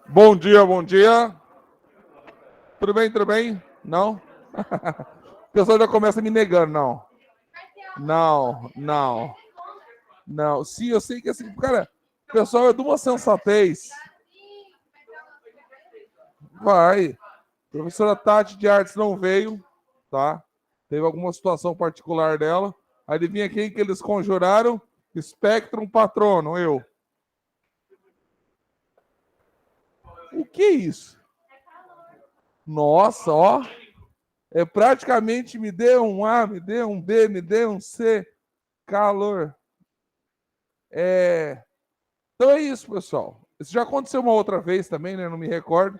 Bom dia, bom dia. Tudo bem, tudo bem? Não? O pessoal já começa me negando, não. Não, não, não. Sim, eu sei que assim, cara, o pessoal é de uma sensatez. Vai. A professora Tati de Artes não veio, tá? Teve alguma situação particular dela. Adivinha quem que eles conjuraram? Spectrum Patrono, eu. O que é isso? Nossa, ó. É praticamente me dê um A, me dê um B, me dê um C. Calor. Então é isso, pessoal. Isso já aconteceu uma outra vez também, né? Não me recordo.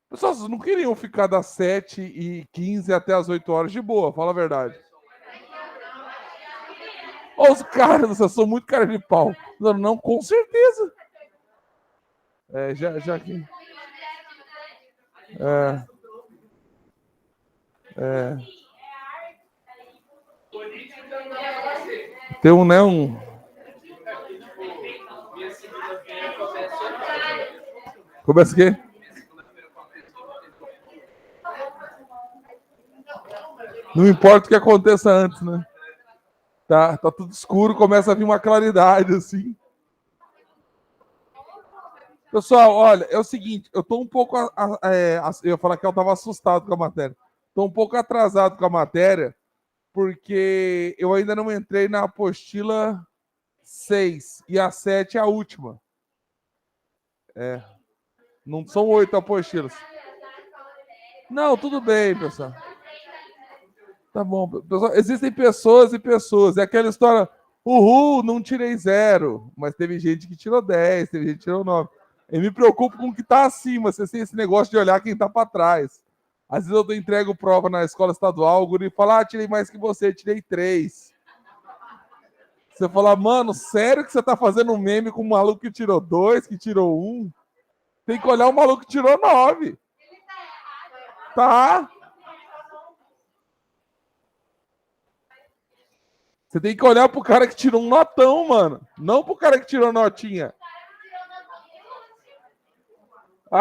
Pessoal, vocês não queriam ficar das 7h15 até as 8 horas de boa, fala a verdade. Ó, os caras, vocês são muito cara de pau. Não, não, com certeza. Já que. É, é. Tem um, né? Começa o quê? Não importa o que aconteça antes, né? Tá tudo escuro, começa a vir uma claridade, assim. Pessoal, olha, é o seguinte, eu tô um pouco. Eu ia falar que eu tava assustado com a matéria. Tô um pouco atrasado com a matéria, porque eu ainda não entrei na apostila 6 e a 7 é a última. Não são 8 apostilas. Não, tudo bem, pessoal. Tá bom. Pessoal, existem pessoas e pessoas. É aquela história, uhul, não tirei 0. Mas teve gente que tirou 10, teve gente que tirou 9. Eu me preocupo com o que tá acima. Você tem esse negócio de olhar quem tá para trás. Às vezes eu entrego prova na escola estadual, o guri fala, tirei mais que você, tirei 3. Você fala, mano, sério que você tá fazendo um meme com um maluco que tirou 2, que tirou 1? Tem que olhar o maluco que tirou 9. Tá? Você tem que olhar pro cara que tirou um notão, mano. Não pro cara que tirou notinha.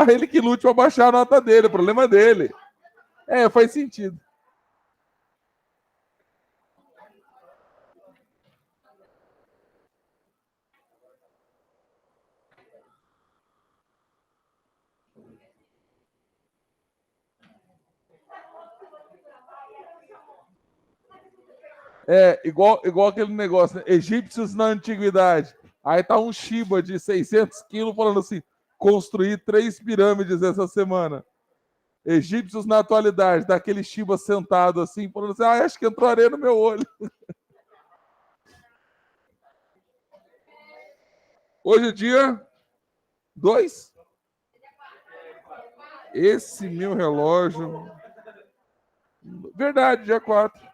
Ele que lute pra baixar a nota dele, o problema é dele. Faz sentido. Igual aquele negócio, né? Egípcios na antiguidade. Aí tá um Shiba de 600 quilos falando assim, construir 3 pirâmides essa semana. Egípcios na atualidade, daquele Shiba sentado assim, falando assim, acho que entrou areia no meu olho. Hoje é dia 2. Esse meu relógio... Verdade, dia 4.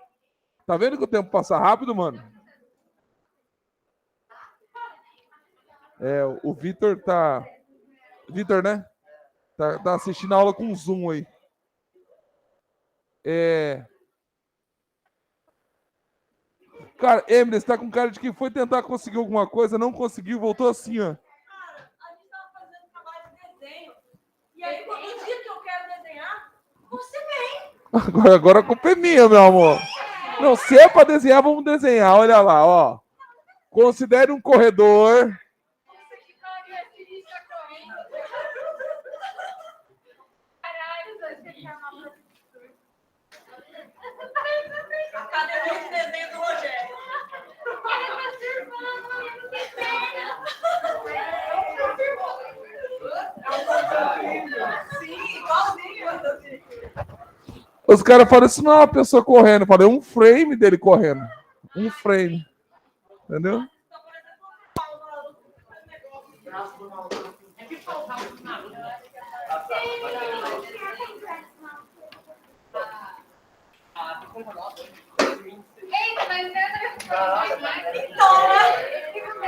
Tá vendo que o tempo passa rápido, mano? O Vitor tá... Vitor, né? Tá assistindo a aula com Zoom aí. Cara, Emily, você tá com cara de que foi tentar conseguir alguma coisa, não conseguiu, voltou assim, ó. A gente tava fazendo trabalho de desenho. E aí, todo dia que eu quero desenhar, você vem. Agora a culpa é minha, meu amor. Não, se é pra desenhar, vamos desenhar. Olha lá, ó. Considere um corredor. Cadê o desenho do Rogério? Sim, igualzinho. Os caras falam, isso não é uma pessoa correndo. Eu falei, um frame dele correndo. Um frame. Entendeu?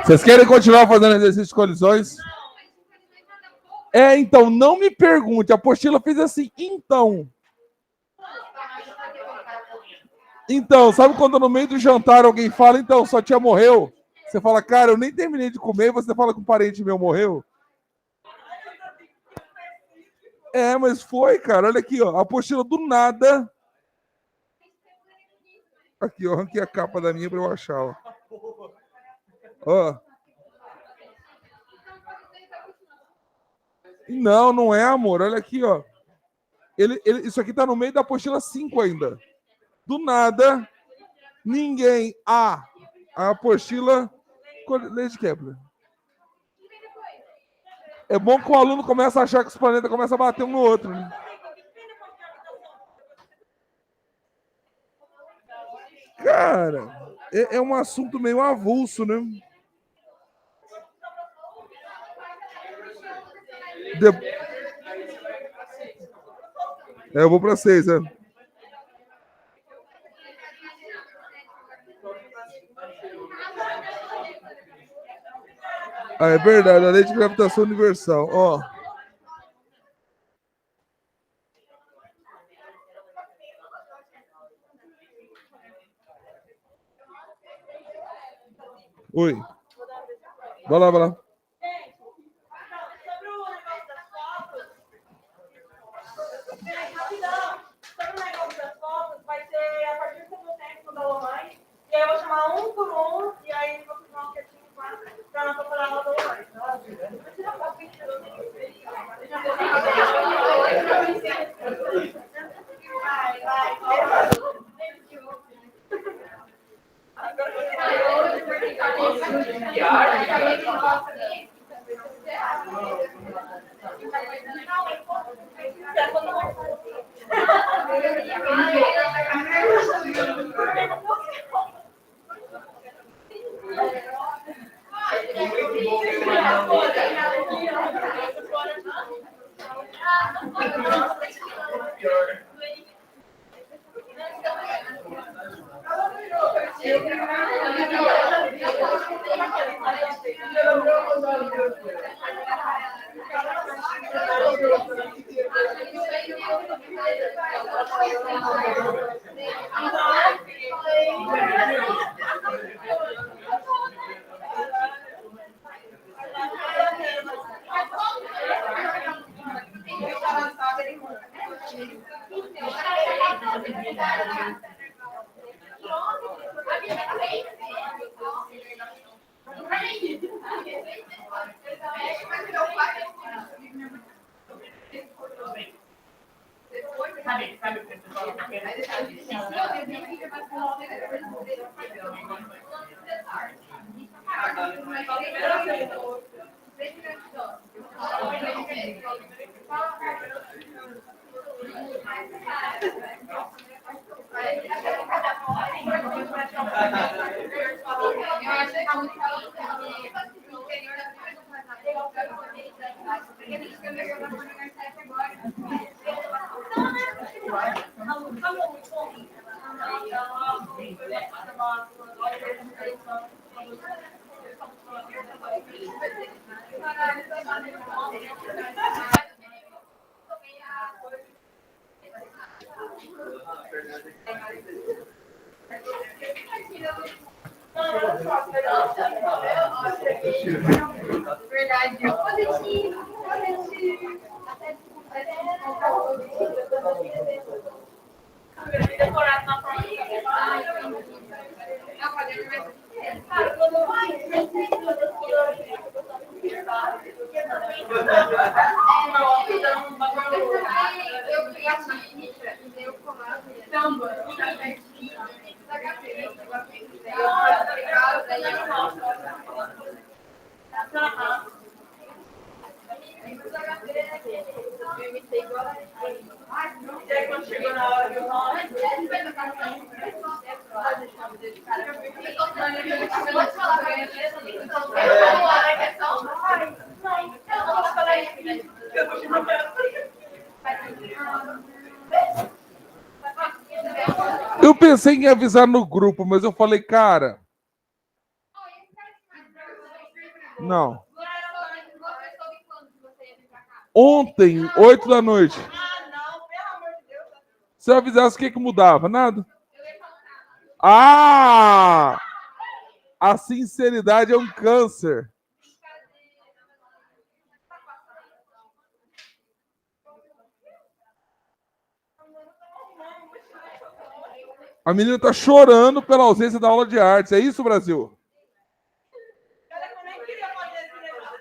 Vocês querem continuar fazendo exercício de colisões? Então, não me pergunte. A apostila fez assim, então. Então, sabe quando no meio do jantar alguém fala, então, sua tia morreu? Você fala, cara, eu nem terminei de comer e você fala que um parente meu morreu? É, mas foi, cara. Olha aqui, ó. A apostila do nada. Aqui, ó. Arranquei a capa da minha pra eu achar, ó. Ó. Não, não é, amor. Olha aqui, ó. Isso aqui tá no meio da apostila 5 ainda. Do nada, ninguém. A apostila. Leite Kepler. É bom que o aluno começa a achar que os planetas começam a bater um no outro, né? Cara, é um assunto meio avulso, né? Eu vou para 6, né? Ah, é verdade, a lei de gravitação universal. Ó. Oi. Vai lá, vai lá. Sobre o negócio das fotos, rapidão, sobre o negócio das fotos, vai ser a partir do segundo tempo da Lomãe, e aí eu vou chamar um por um, e aí vocês vão quietinho para não procurar a Lomãe. Eu pensei em avisar no grupo, mas eu falei, cara. Não. Ontem, 8 da noite. Se eu avisasse, o que mudava? Nada. Ah! A sinceridade é um câncer. A menina tá chorando pela ausência da aula de artes. É isso, Brasil? Eu nem queria fazer esse negócio.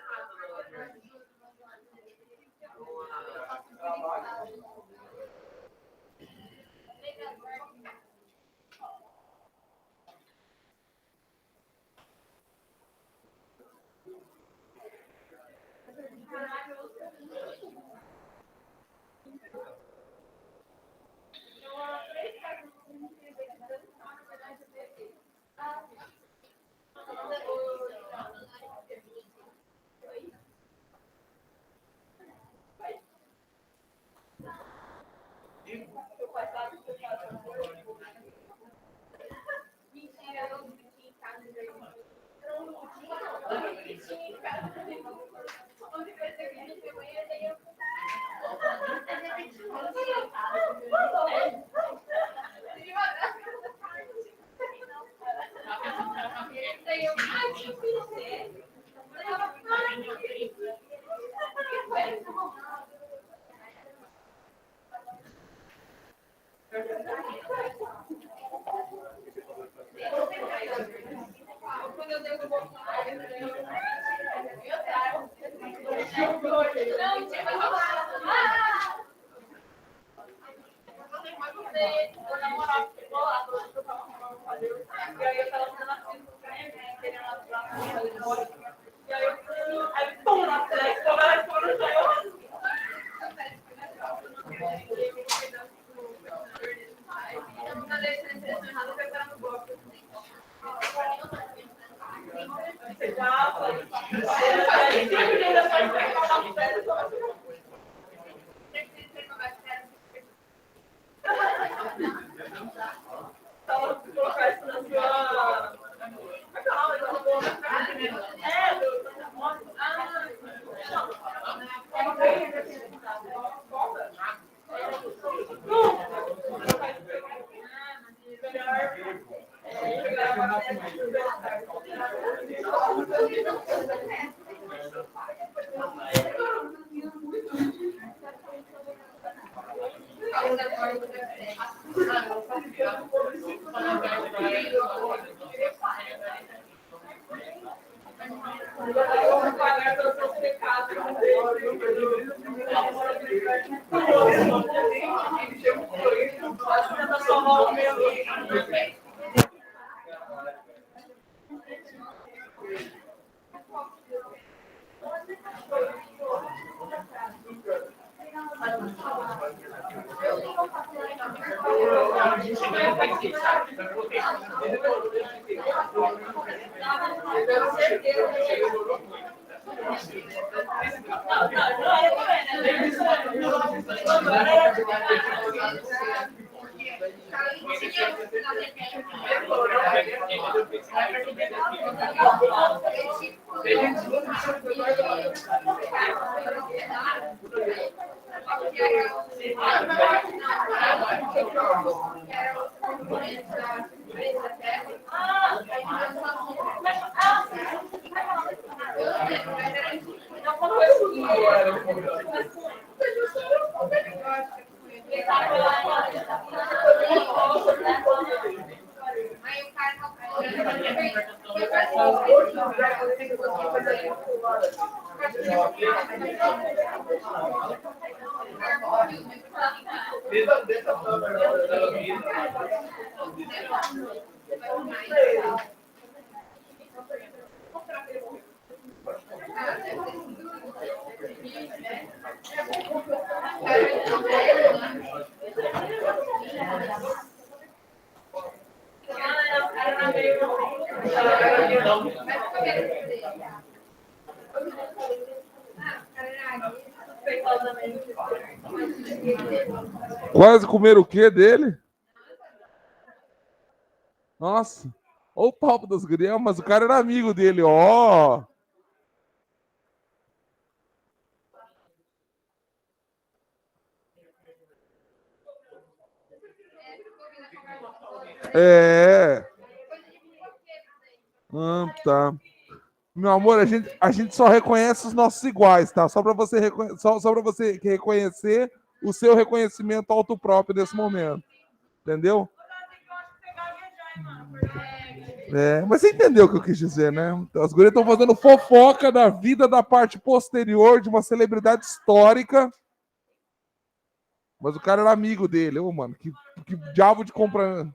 Quase comer o quê dele? Nossa. Olha o papo das gurias, mas o cara era amigo dele, ó. É. Tá. Meu amor, a gente só reconhece os nossos iguais, tá? Só para você, só para você reconhecer o seu reconhecimento autopróprio nesse momento. Entendeu? Mas você entendeu o que eu quis dizer, né? Então, as gurias estão fazendo fofoca da vida da parte posterior de uma celebridade histórica. Mas o cara era amigo dele. Ô, mano, que diabo de compra.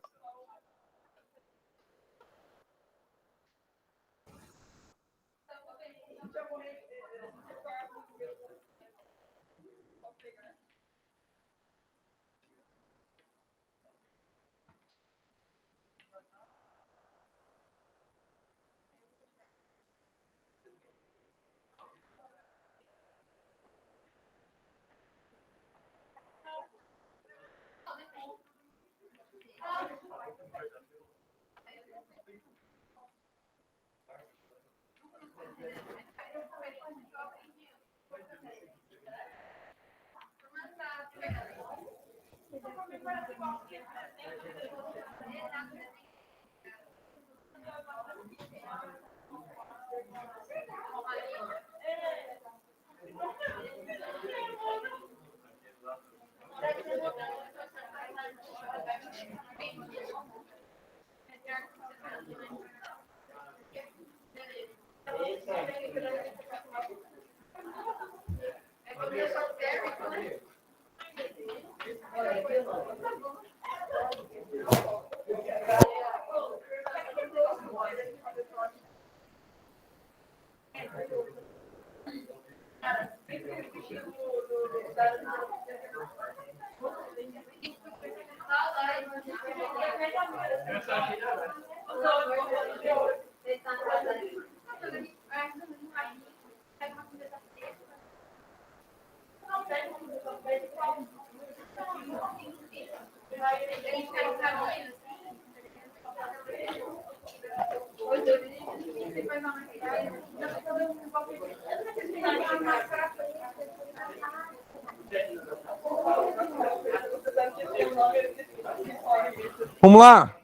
Vamos lá.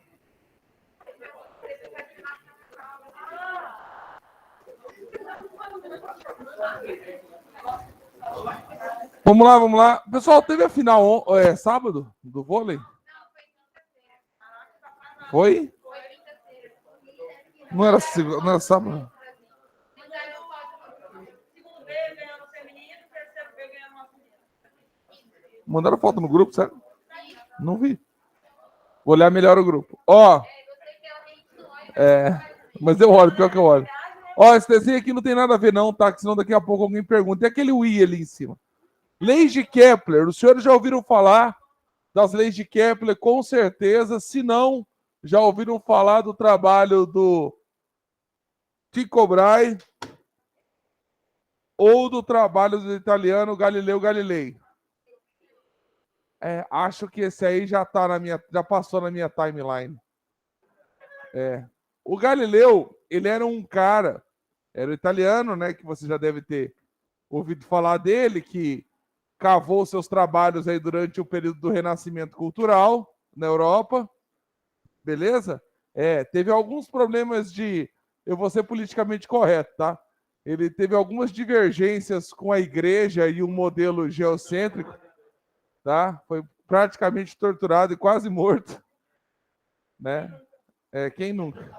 Vamos lá. Pessoal, teve a final sábado do vôlei? Foi? Não era sábado? Mandaram foto no grupo, certo? Não vi. Vou olhar melhor o grupo. Mas eu olho, pior que eu olho. Esse desenho aqui não tem nada a ver não, tá? Que senão daqui a pouco alguém pergunta. E aquele Wii ali em cima? Leis de Kepler. Os senhores já ouviram falar das leis de Kepler? Com certeza. Se não, já ouviram falar do trabalho do Tycho Brahe ou do trabalho do italiano Galileu Galilei? Acho que esse aí já passou na minha timeline. O Galileu, ele era um cara, era italiano, né? Que você já deve ter ouvido falar dele, que cavou seus trabalhos aí durante o período do Renascimento Cultural na Europa. Beleza? Teve alguns problemas eu vou ser politicamente correto, tá? Ele teve algumas divergências com a igreja e o modelo geocêntrico, tá? Foi praticamente torturado e quase morto, né? Quem nunca?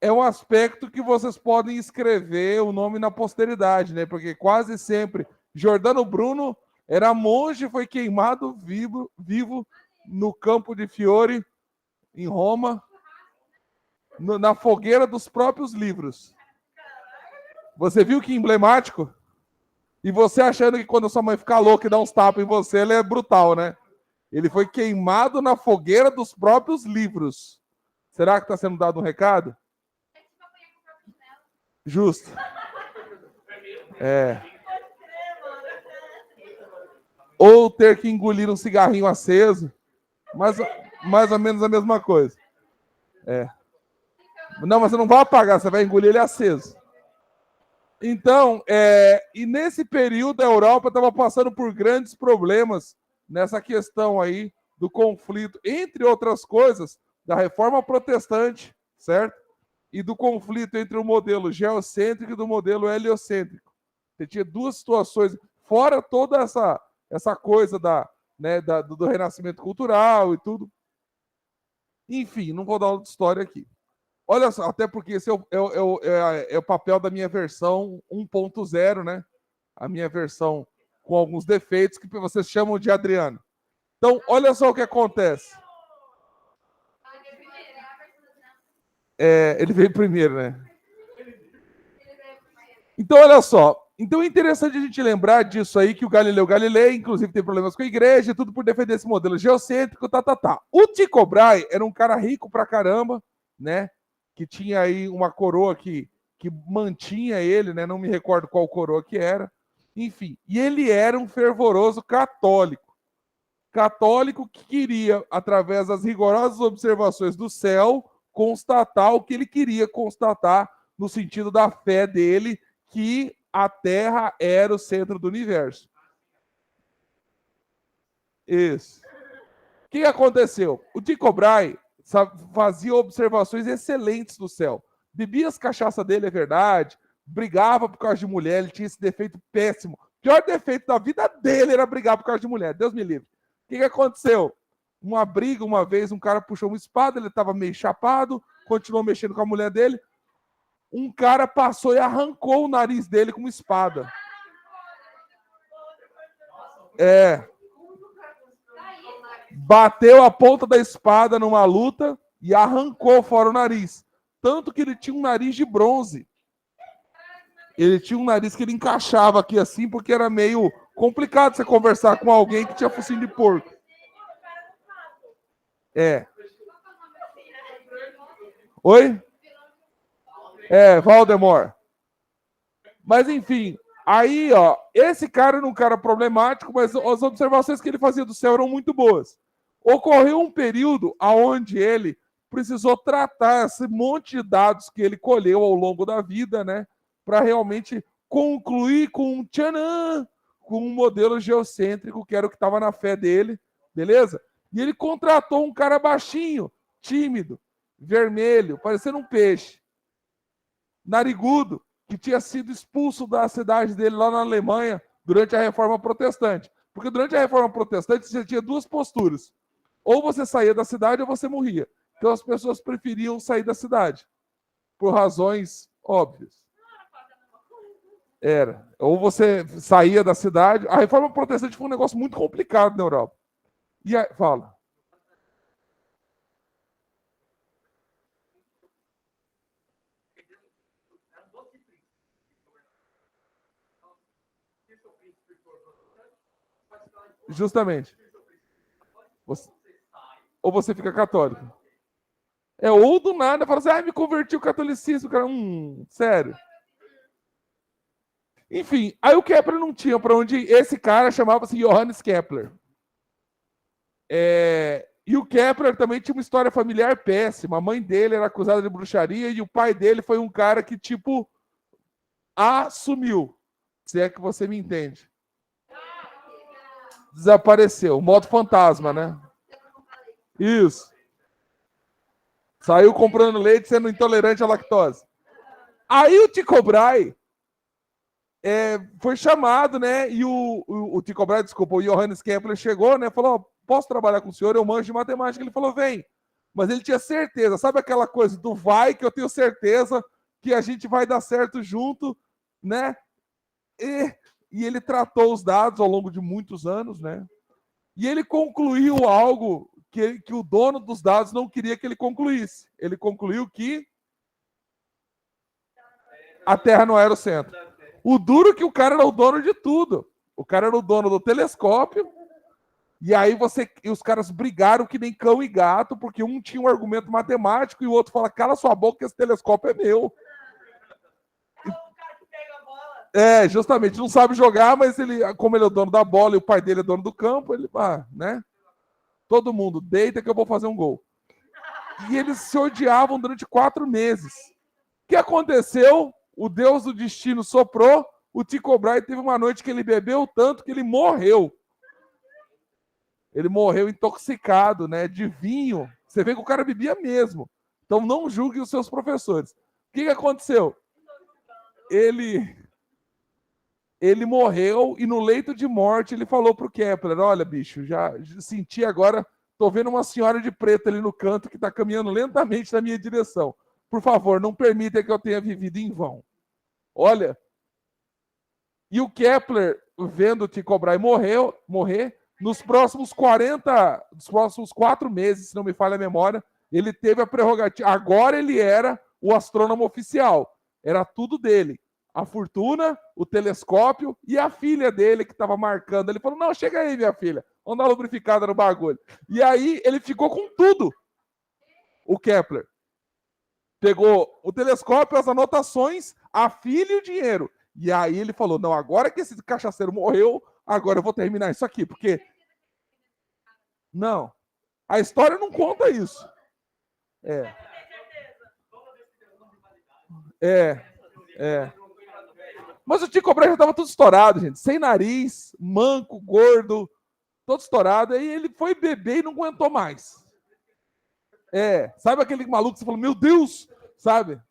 É um aspecto que vocês podem escrever o nome na posteridade, né? Porque quase sempre Giordano Bruno era monge, foi queimado vivo no Campo de Fiore, em Roma, na fogueira dos próprios livros. Você viu que emblemático? E você achando que quando sua mãe ficar louca e dá uns tapas em você, ela é brutal, né? Ele foi queimado na fogueira dos próprios livros. Será que está sendo dado um recado? Justo. Ou ter que engolir um cigarrinho aceso. Mais ou menos a mesma coisa. Não, mas você não vai apagar, você vai engolir ele aceso. Então, e nesse período a Europa estava passando por grandes problemas nessa questão aí do conflito, entre outras coisas, da reforma protestante, certo? e do conflito entre o modelo geocêntrico e do modelo heliocêntrico. Você tinha duas situações, fora toda essa coisa do renascimento cultural e tudo. Enfim, não vou dar outra história aqui. Olha só, até porque esse é o papel da minha versão 1.0, né? A minha versão com alguns defeitos que vocês chamam de Adriano. Então, olha só o que acontece. Ele veio primeiro, né? Então, olha só. Então, é interessante a gente lembrar disso aí, que o Galileu Galilei, inclusive, tem problemas com a igreja, tudo por defender esse modelo geocêntrico, tá. O Tycho Brahe era um cara rico pra caramba, né? Que tinha aí uma coroa que mantinha ele, né? Não me recordo qual coroa que era. Enfim, e ele era um fervoroso católico. Católico que queria, através das rigorosas observações do céu, constatar o que ele queria constatar no sentido da fé dele, que a Terra era o centro do universo. Isso. O que aconteceu? O Tycho Brahe fazia observações excelentes do céu. Bebia as cachaças dele, é verdade. Brigava por causa de mulher, ele tinha esse defeito péssimo. O pior defeito da vida dele era brigar por causa de mulher. Deus me livre. O que aconteceu? Uma briga, uma vez, um cara puxou uma espada, ele estava meio chapado, continuou mexendo com a mulher dele. Um cara passou e arrancou o nariz dele com uma espada. Bateu a ponta da espada numa luta e arrancou fora o nariz. Tanto que ele tinha um nariz de bronze. Ele tinha um nariz que ele encaixava aqui assim, porque era meio complicado você conversar com alguém que tinha focinho de porco. Oi? Voldemort. Mas enfim, aí, ó, esse cara era um cara problemático, mas as observações que ele fazia do céu eram muito boas. Ocorreu um período onde ele precisou tratar esse monte de dados que ele colheu ao longo da vida, né, para realmente concluir com um modelo geocêntrico, que era o que estava na fé dele, beleza? E ele contratou um cara baixinho, tímido, vermelho, parecendo um peixe, narigudo, que tinha sido expulso da cidade dele lá na Alemanha durante a Reforma Protestante. Porque durante a Reforma Protestante você tinha duas posturas. Ou você saía da cidade ou você morria. Então as pessoas preferiam sair da cidade. Por razões óbvias. Era. Ou você saía da cidade. A Reforma Protestante foi um negócio muito complicado na Europa. E aí, fala. Justamente. Ou você fica católico. Ou do nada fala assim, me converti ao catolicismo, cara. Sério. Enfim, aí o Kepler não tinha para onde ir. Esse cara chamava-se Johannes Kepler. E o Kepler também tinha uma história familiar péssima. A mãe dele era acusada de bruxaria e o pai dele foi um cara que, tipo, assumiu. Se é que você me entende. Desapareceu. Modo fantasma, né? Isso. Saiu comprando leite sendo intolerante à lactose. Aí o Tycho Brahe foi chamado, né? E o Tycho Brahe, desculpa, o Johannes Kepler chegou, né? Falou, posso trabalhar com o senhor? Eu manjo de matemática. Ele falou, vem. Mas ele tinha certeza. Sabe aquela coisa do vai, que eu tenho certeza que a gente vai dar certo junto, né? E ele tratou os dados ao longo de muitos anos, né? E ele concluiu algo que o dono dos dados não queria que ele concluísse. Ele concluiu que a Terra não era o centro. O duro é que o cara era o dono de tudo. O cara era o dono do telescópio. E aí os caras brigaram que nem cão e gato, porque um tinha um argumento matemático e o outro fala, cala sua boca que esse telescópio é meu. Justamente, não sabe jogar, mas como ele é o dono da bola e o pai dele é dono do campo, ele, né? Todo mundo, deita que eu vou fazer um gol. E eles se odiavam durante 4 meses. O que aconteceu? O Deus do destino soprou, o Tycho Brahe teve uma noite que ele bebeu tanto que ele morreu. Ele morreu intoxicado, né? De vinho. Você vê que o cara bebia mesmo. Então não julgue os seus professores. O que aconteceu? Ele morreu e no leito de morte ele falou pro Kepler, olha, bicho, já senti agora, tô vendo uma senhora de preto ali no canto que está caminhando lentamente na minha direção. Por favor, não permita que eu tenha vivido em vão. Olha, e o Kepler, vendo Tycho Brahe morrer, nos próximos 4 meses, se não me falha a memória, ele teve a prerrogativa. Agora ele era o astrônomo oficial. Era tudo dele. A fortuna, o telescópio e a filha dele que estava marcando. Ele falou, não, chega aí, minha filha. Vamos dar uma lubrificada no bagulho. E aí ele ficou com tudo. O Kepler. Pegou o telescópio, as anotações, a filha e o dinheiro. E aí ele falou, não, agora que esse cachaceiro morreu, agora eu vou terminar isso aqui, porque... Não, a história não conta isso. Mas o Tycho Brahe já estava tudo estourado, gente. Sem nariz, manco, gordo, todo estourado. Aí ele foi beber e não aguentou mais. Sabe aquele maluco que você falou, meu Deus, sabe?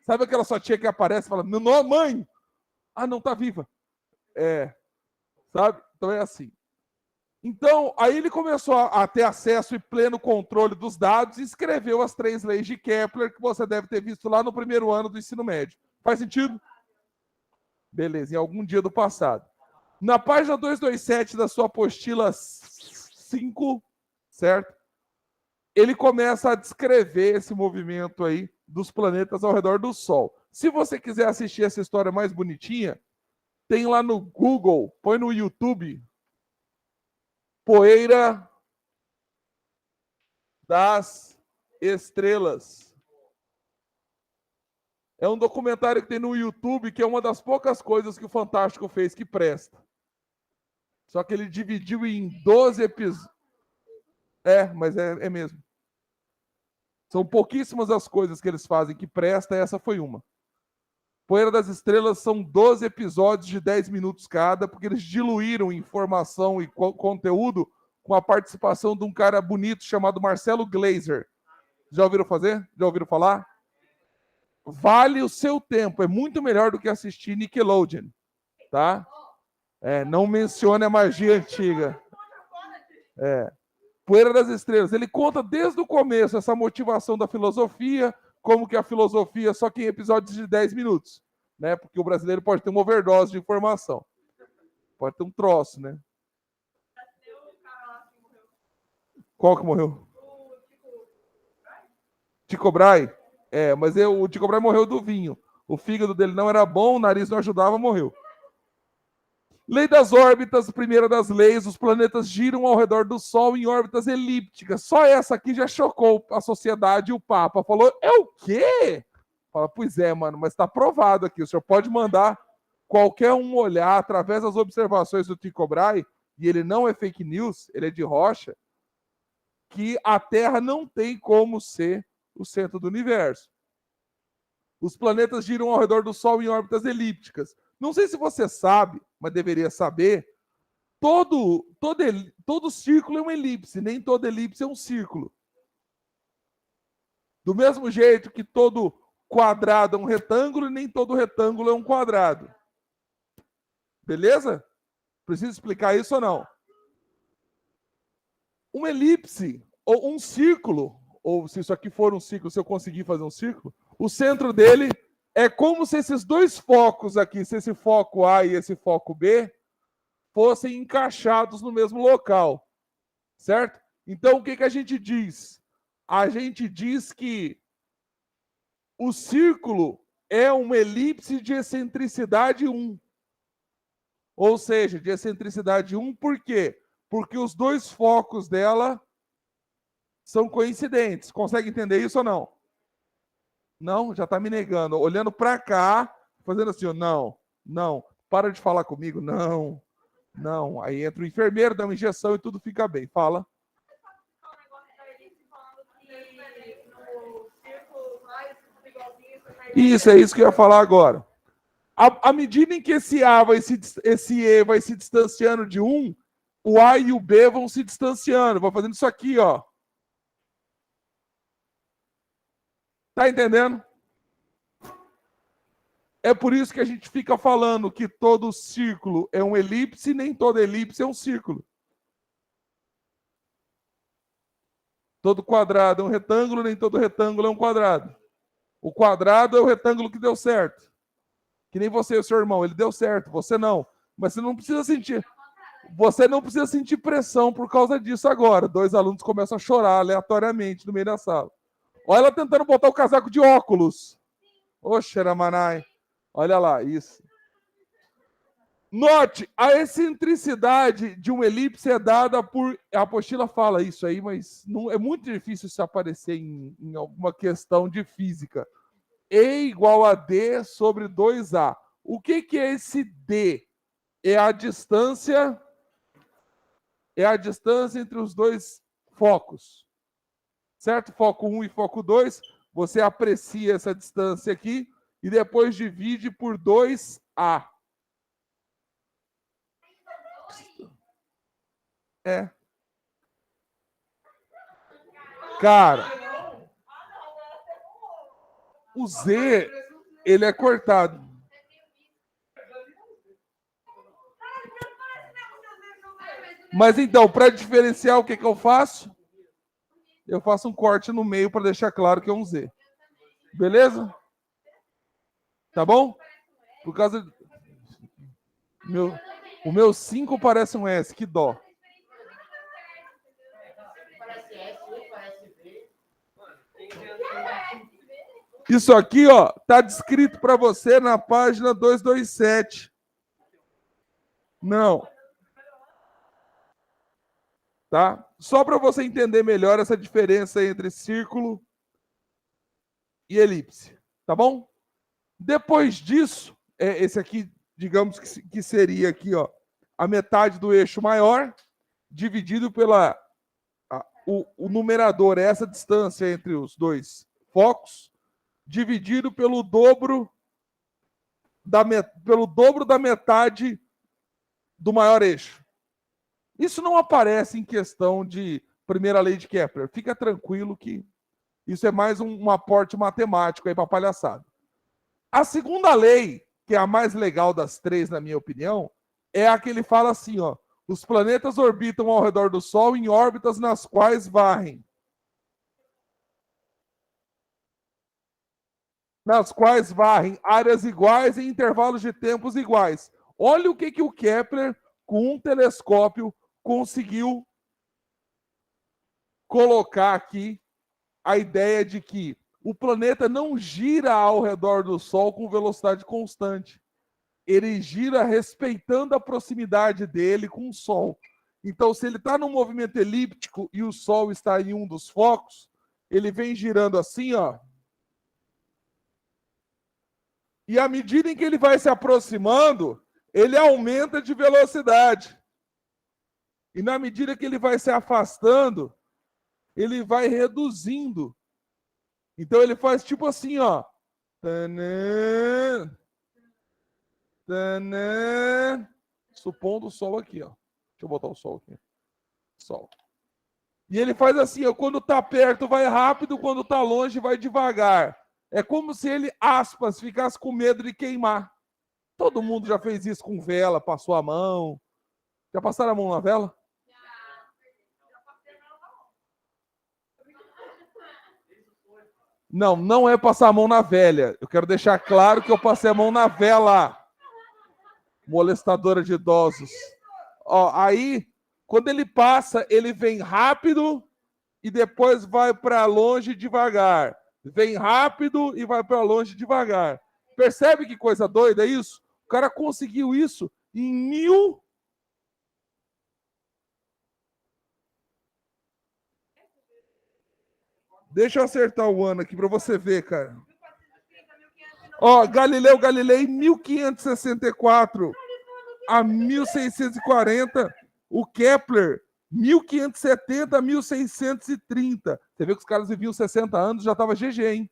Sabe aquela sua tia que aparece e fala, não, mãe, não, tá viva. Sabe? Então é assim. Então, aí ele começou a ter acesso e pleno controle dos dados e escreveu as 3 leis de Kepler que você deve ter visto lá no primeiro ano do ensino médio. Faz sentido? Beleza, em algum dia do passado. Na página 227 da sua apostila 5, certo? Ele começa a descrever esse movimento aí dos planetas ao redor do Sol. Se você quiser assistir essa história mais bonitinha, tem lá no Google, põe no YouTube, Poeira das Estrelas. É um documentário que tem no YouTube, que é uma das poucas coisas que o Fantástico fez que presta. Só que ele dividiu em 12 episódios. Mas é mesmo. São pouquíssimas as coisas que eles fazem que presta, essa foi uma. Poeira das Estrelas são 12 episódios de 10 minutos cada, porque eles diluíram informação e conteúdo com a participação de um cara bonito chamado Marcelo Gleiser. Já ouviram fazer? Já ouviram falar? Vale o seu tempo, é muito melhor do que assistir Nickelodeon, tá? Não mencione a magia antiga. Poeira das Estrelas, ele conta desde o começo essa motivação da filosofia, como que a filosofia só que em episódios de 10 minutos, né? Porque o brasileiro pode ter uma overdose de informação. Pode ter um troço, né? Qual que morreu? Tycho Brahe? Mas o Tycho Brahe morreu do vinho. O fígado dele não era bom, o nariz não ajudava, morreu. Lei das órbitas, primeira das leis, os planetas giram ao redor do Sol em órbitas elípticas. Só essa aqui já chocou a sociedade e o Papa. Falou, é o quê? Fala, pois é, mano, mas está provado aqui. O senhor pode mandar qualquer um olhar através das observações do Tycho Brahe, e ele não é fake news, ele é de rocha, que a Terra não tem como ser o centro do universo. Os planetas giram ao redor do Sol em órbitas elípticas. Não sei se você sabe, mas deveria saber, todo círculo é uma elipse, nem toda elipse é um círculo. Do mesmo jeito que todo quadrado é um retângulo e nem todo retângulo é um quadrado. Beleza? Preciso explicar isso ou não? Uma elipse, ou um círculo, ou se isso aqui for um círculo, se eu conseguir fazer um círculo, o centro dele é como se esses dois focos aqui, se esse foco A e esse foco B, fossem encaixados no mesmo local, certo? Então, o que a gente diz? A gente diz que o círculo é uma elipse de excentricidade 1. Ou seja, de excentricidade 1, por quê? Porque os dois focos dela são coincidentes. Consegue entender isso ou não? Não? Já está me negando. Olhando para cá, fazendo assim, ó, não. Para de falar comigo, não. Aí entra o enfermeiro, dá uma injeção e tudo fica bem. Fala. Isso, é isso que eu ia falar agora. À medida em que esse E vai se distanciando de 1, o A e o B vão se distanciando. Vou fazendo isso aqui, ó. Tá entendendo? É por isso que a gente fica falando que todo círculo é um elipse e nem toda elipse é um círculo. Todo quadrado é um retângulo, nem todo retângulo é um quadrado. O quadrado é o retângulo que deu certo. Que nem você e o seu irmão, ele deu certo, você não. Mas você não precisa sentir pressão por causa disso agora. 2 alunos começam a chorar aleatoriamente no meio da sala. Olha ela tentando botar o casaco de óculos. Ô, Xeramanai. Olha lá, isso. Note, a excentricidade de uma elipse é dada por... A apostila fala isso aí, mas não, é muito difícil isso aparecer em alguma questão de física. E igual a D sobre 2A. O que é esse D? É a distância entre os dois focos. Certo? Foco 1 e foco 2. Você aprecia essa distância aqui e depois divide por 2A. É. Cara, o Z, ele é cortado. Mas então, para diferenciar, o que eu faço? Eu faço um corte no meio para deixar claro que é um Z. Beleza? Tá bom? Por causa... O meu 5 parece um S, que dó. Isso aqui, ó, tá descrito para você na página 227. Não. Tá? Só para você entender melhor essa diferença entre círculo e elipse, tá bom? Depois disso, esse aqui, digamos que seria aqui, ó, a metade do eixo maior, dividido pela... O numerador é essa distância entre os dois focos, dividido pelo dobro da metade do maior eixo. Isso não aparece em questão de primeira lei de Kepler. Fica tranquilo que isso é mais um aporte matemático aí para palhaçada. A segunda lei, que é a mais legal das 3, na minha opinião, é a que ele fala assim, ó: os planetas orbitam ao redor do Sol em órbitas nas quais varrem. Áreas iguais em intervalos de tempos iguais. Olha o que o Kepler, com um telescópio, conseguiu colocar aqui a ideia de que o planeta não gira ao redor do Sol com velocidade constante. Ele gira respeitando a proximidade dele com o Sol. Então, se ele está num movimento elíptico e o Sol está em um dos focos, ele vem girando assim, ó. E à medida em que ele vai se aproximando, ele aumenta de velocidade. E na medida que ele vai se afastando, ele vai reduzindo. Então ele faz tipo assim, ó. Tanã, tanã, supondo o Sol aqui, ó. Deixa eu botar o Sol aqui. Sol. E ele faz assim, ó, quando tá perto vai rápido, quando tá longe vai devagar. É como se ele, aspas, ficasse com medo de queimar. Todo mundo já fez isso com vela, passou a mão. Já passaram a mão na vela? Não, não é passar a mão na velha. Eu quero deixar claro que eu passei a mão na vela. Molestadora de idosos. Ó, aí, quando ele passa, ele vem rápido e depois vai para longe devagar. Vem rápido e vai para longe devagar. Percebe que coisa doida isso? O cara conseguiu isso em 1000... Deixa eu acertar o ano aqui para você ver, cara. Ó, Galileu Galilei, 1564 a 1640. O Kepler, 1570 a 1630. Você vê que os caras viviam 60 anos, já estava GG, hein?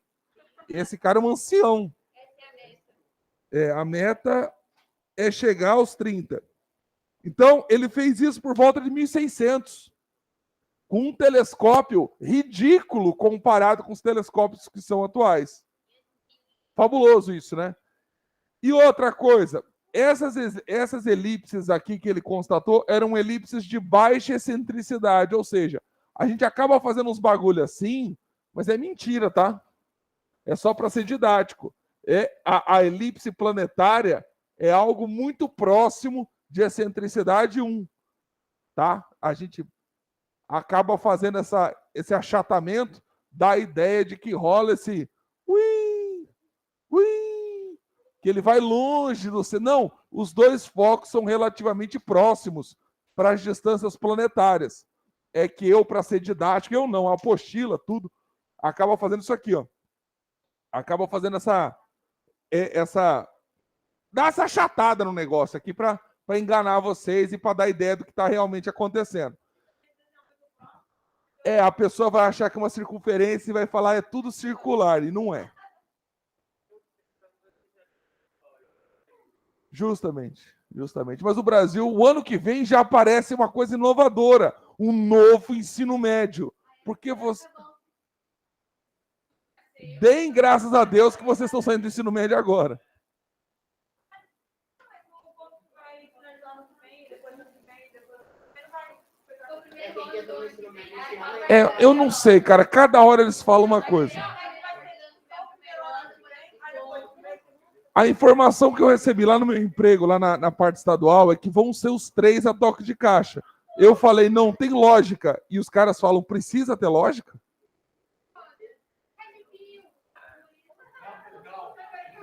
Esse cara é um ancião. A meta é chegar aos 30. Então, ele fez isso por volta de 1600. com um telescópio ridículo comparado com os telescópios que são atuais. Fabuloso isso, né? E outra coisa, essas elipses aqui que ele constatou eram elipses de baixa excentricidade, ou seja, a gente acaba fazendo uns bagulho assim, mas é mentira, tá? É só para ser didático. A elipse planetária é algo muito próximo de excentricidade 1, tá? A gente acaba fazendo esse achatamento da ideia de que rola esse que ele vai longe do céu. Não, os dois focos são relativamente próximos para as distâncias planetárias. É que eu, para ser didático, eu não, a apostila, tudo, acaba fazendo isso aqui, ó. Acaba fazendo dá essa achatada no negócio aqui para enganar vocês e para dar ideia do que está realmente acontecendo. A pessoa vai achar que é uma circunferência e vai falar é tudo circular, e não é. Justamente. Mas o Brasil, o ano que vem, já aparece uma coisa inovadora, um novo ensino médio. Porque você... Deem graças a Deus que vocês estão saindo do ensino médio agora. Eu não sei, cara. Cada hora eles falam uma coisa. A informação que eu recebi lá no meu emprego, lá na parte estadual, é que vão ser os 3 a toque de caixa. Eu falei, não tem lógica. E os caras falam, precisa ter lógica?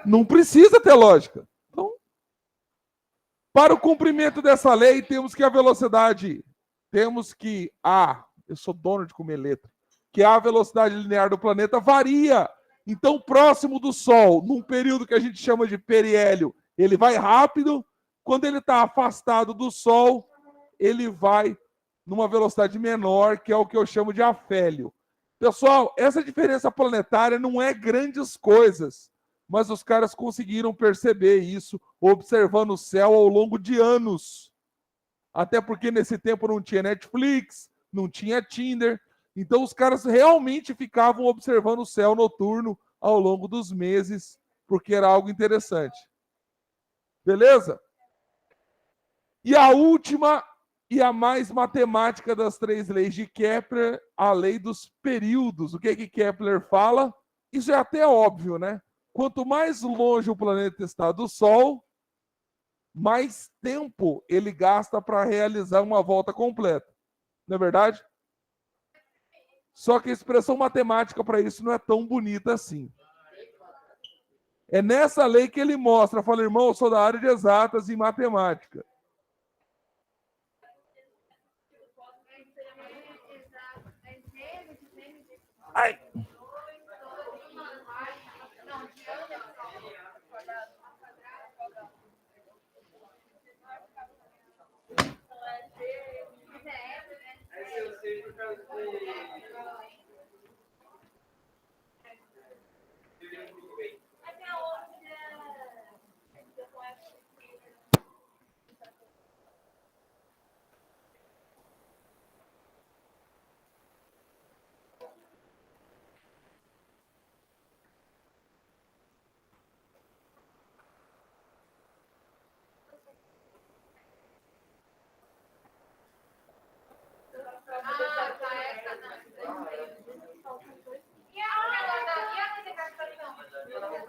Não precisa ter lógica. Então, para o cumprimento dessa lei, temos que a velocidade... eu sou dono de comer letra. Que a velocidade linear do planeta varia. Então, próximo do Sol, num período que a gente chama de periélio, ele vai rápido. Quando ele está afastado do Sol, ele vai numa velocidade menor, que é o que eu chamo de afélio. Pessoal, essa diferença planetária não é grandes coisas, mas os caras conseguiram perceber isso observando o céu ao longo de anos. Até porque nesse tempo não tinha Netflix, não tinha Tinder. Então os caras realmente ficavam observando o céu noturno ao longo dos meses, porque era algo interessante. Beleza? E a última e a mais matemática das 3 leis de Kepler, a lei dos períodos. O que Kepler fala? Isso é até óbvio, né? Quanto mais longe o planeta está do Sol, mais tempo ele gasta para realizar uma volta completa. Não é verdade? Só que a expressão matemática para isso não é tão bonita assim. É nessa lei que ele mostra, fala, irmão, eu sou da área de exatas e matemática. Ai.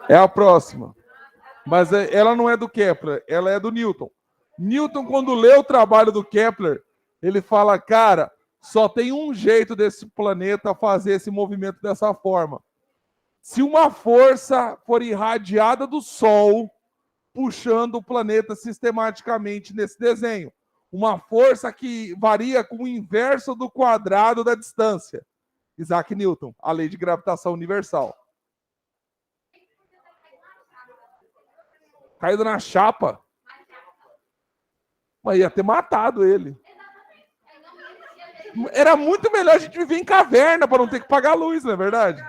É a próxima. Mas ela não é do Kepler, ela é do Newton. Newton, quando lê o trabalho do Kepler, ele fala, cara, só tem um jeito desse planeta fazer esse movimento dessa forma. Se uma força for irradiada do Sol, puxando o planeta sistematicamente nesse desenho. Uma força que varia com o inverso do quadrado da distância. Isaac Newton, a lei de gravitação universal. Caído na chapa. Mas ia ter matado ele. Era muito melhor a gente viver em caverna para não ter que pagar a luz, não é verdade?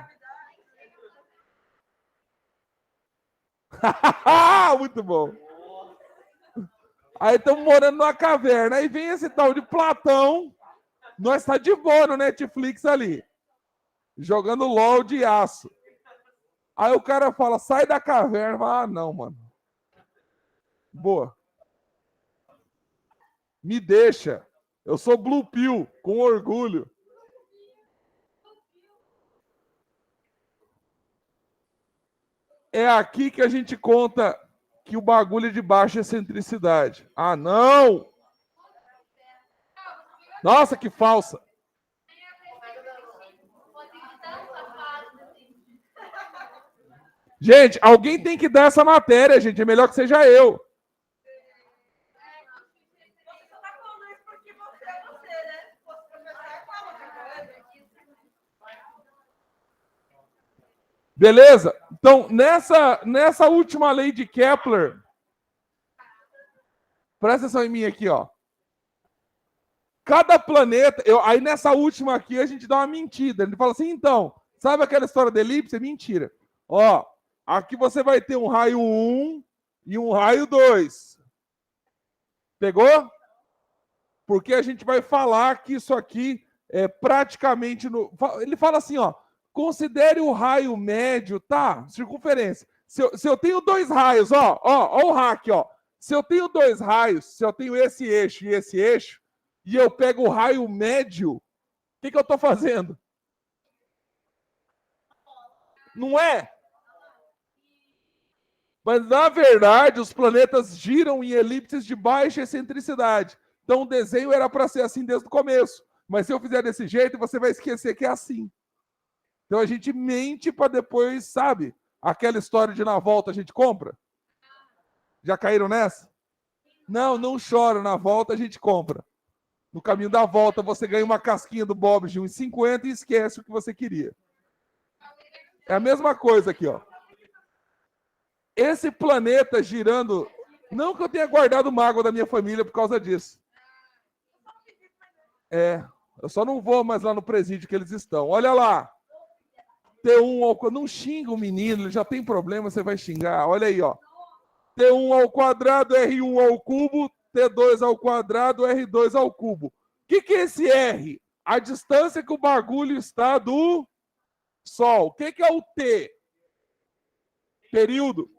Muito bom. Aí estamos morando numa caverna. Aí vem esse tal de Platão Nós tá de boa no Netflix ali, jogando LOL de aço. Aí o cara fala, sai da caverna. Fala, ah, não, mano. Boa. Me deixa. Eu sou Blue Pill, com orgulho. É aqui que a gente conta que o bagulho é de baixa excentricidade. Ah, não! Nossa, que falsa. Gente, alguém tem que dar essa matéria, gente. É melhor que seja eu. Beleza? Então, nessa última lei de Kepler, presta atenção em mim aqui, ó. Cada planeta, aí nessa última aqui a gente dá uma mentira. Ele fala assim, então, sabe aquela história da elipse? É mentira. Ó, aqui você vai ter um raio 1 e um raio 2. Pegou? Porque a gente vai falar que isso aqui é praticamente ele fala assim, ó, considere o raio médio, tá? Circunferência. Se eu tenho dois raios, ó o hack, ó. Se eu tenho dois raios, se eu tenho esse eixo e esse eixo, e eu pego o raio médio, o que eu estou fazendo? Não é? Mas, na verdade, os planetas giram em elipses de baixa excentricidade. Então, o desenho era para ser assim desde o começo. Mas se eu fizer desse jeito, você vai esquecer que é assim. Então, a gente mente para depois, sabe? Aquela história de na volta a gente compra. Já caíram nessa? Não, não chora. Na volta a gente compra. No caminho da volta, você ganha uma casquinha do Bob de 1,50 e esquece o que você queria. É a mesma coisa aqui, ó. Esse planeta girando... Não que eu tenha guardado mágoa da minha família por causa disso. Eu só não vou mais lá no presídio que eles estão. Olha lá. T1 ao... Não xinga o menino, ele já tem problema, você vai xingar. Olha aí, ó. T1 ao quadrado, R1 ao cubo, T2 ao quadrado, R2 ao cubo. O que é esse R? A distância que o bagulho está do Sol. O que é o T? Período.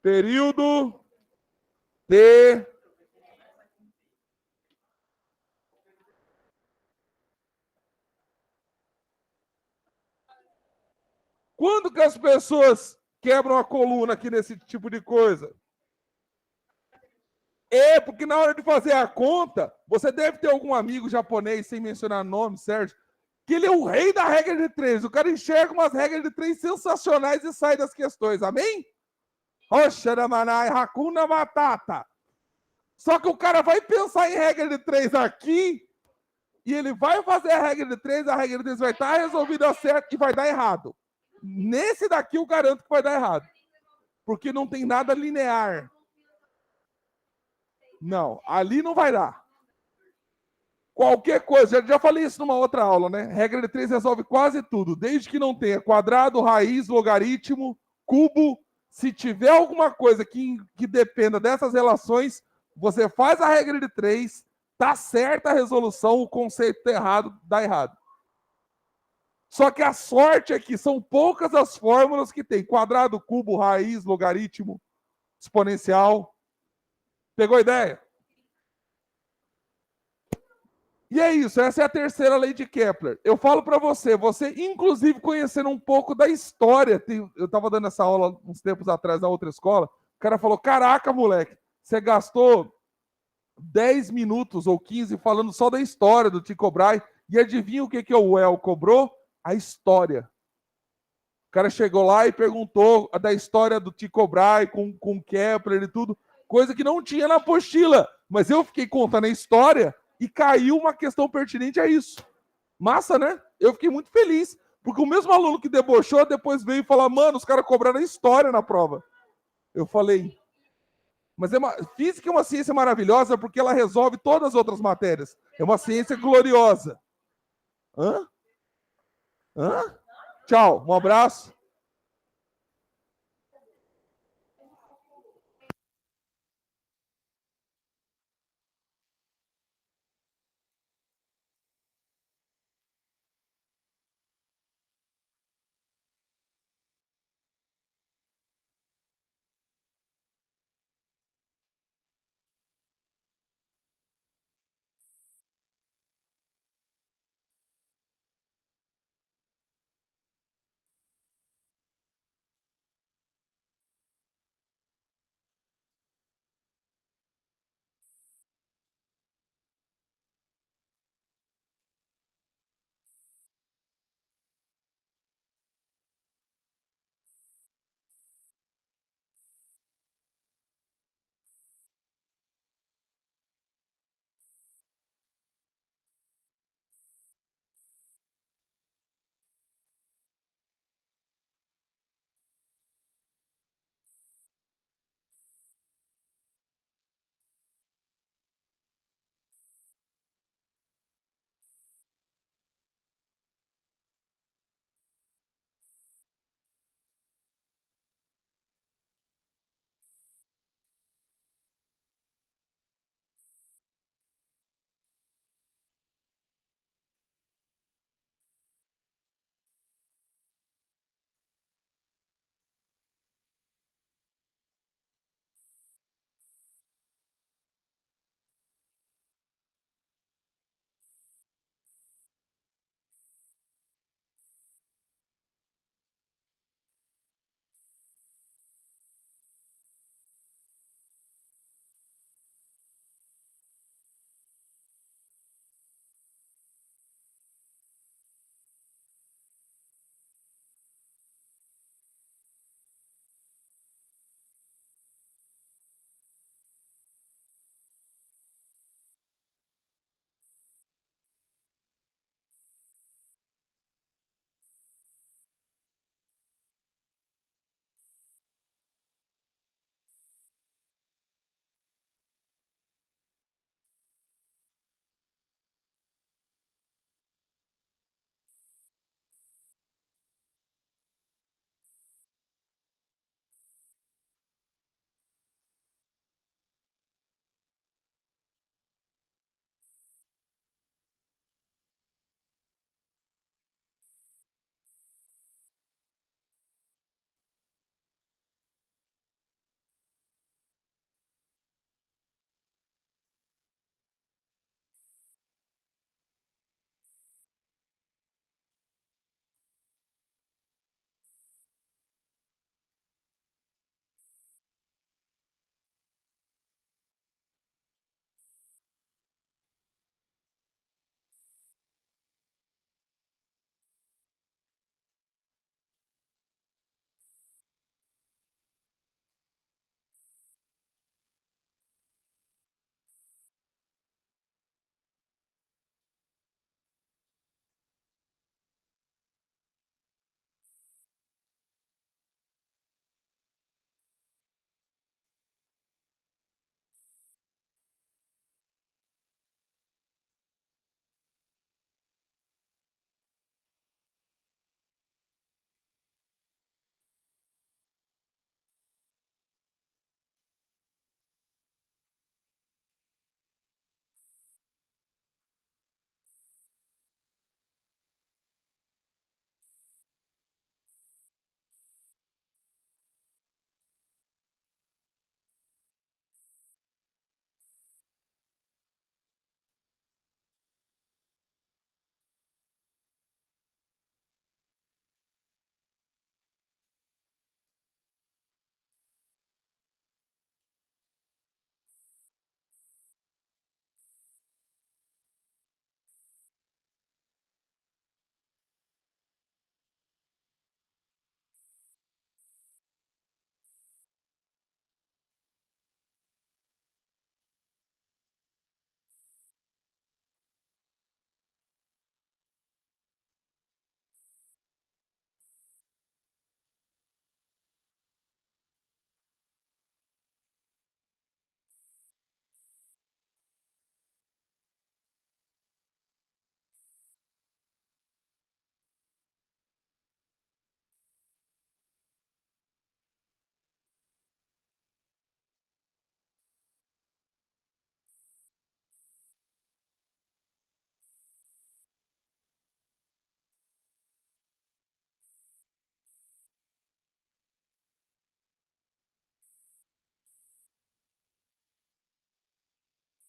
Período T. Quando que as pessoas quebram a coluna aqui nesse tipo de coisa? Porque na hora de fazer a conta, você deve ter algum amigo japonês, sem mencionar nome, Sérgio, que ele é o rei da regra de três. O cara enxerga umas regras de três sensacionais e sai das questões. Amém? Oxaramanai, Hakuna Matata. Só que o cara vai pensar em regra de três aqui e ele vai fazer a regra de três vai estar resolvida certo e vai dar errado. Nesse daqui eu garanto que vai dar errado. Porque não tem nada linear. Não, ali não vai dar. Qualquer coisa, já falei isso numa outra aula, né? Regra de três resolve quase tudo, desde que não tenha quadrado, raiz, logaritmo, cubo. Se tiver alguma coisa que dependa dessas relações, você faz a regra de três, tá certa a resolução, o conceito tá errado, dá errado. Só que a sorte é que são poucas as fórmulas que tem quadrado, cubo, raiz, logaritmo, exponencial. Pegou a ideia? E é isso, essa é a terceira lei de Kepler. Eu falo para você, inclusive conhecendo um pouco da história, eu estava dando essa aula uns tempos atrás na outra escola, o cara falou, caraca, moleque, você gastou 10 minutos ou 15 falando só da história do Tycho Brahe, e adivinha o que o Well cobrou? A história. O cara chegou lá e perguntou da história do Tycho Brahe com Kepler e tudo, coisa que não tinha na apostila, mas eu fiquei contando a história e caiu uma questão pertinente a isso. Massa, né? Eu fiquei muito feliz, porque o mesmo aluno que debochou depois veio falar, mano, os caras cobraram a história na prova. Eu falei, mas física é uma ciência maravilhosa porque ela resolve todas as outras matérias. É uma ciência gloriosa. Hã? Tchau, um abraço.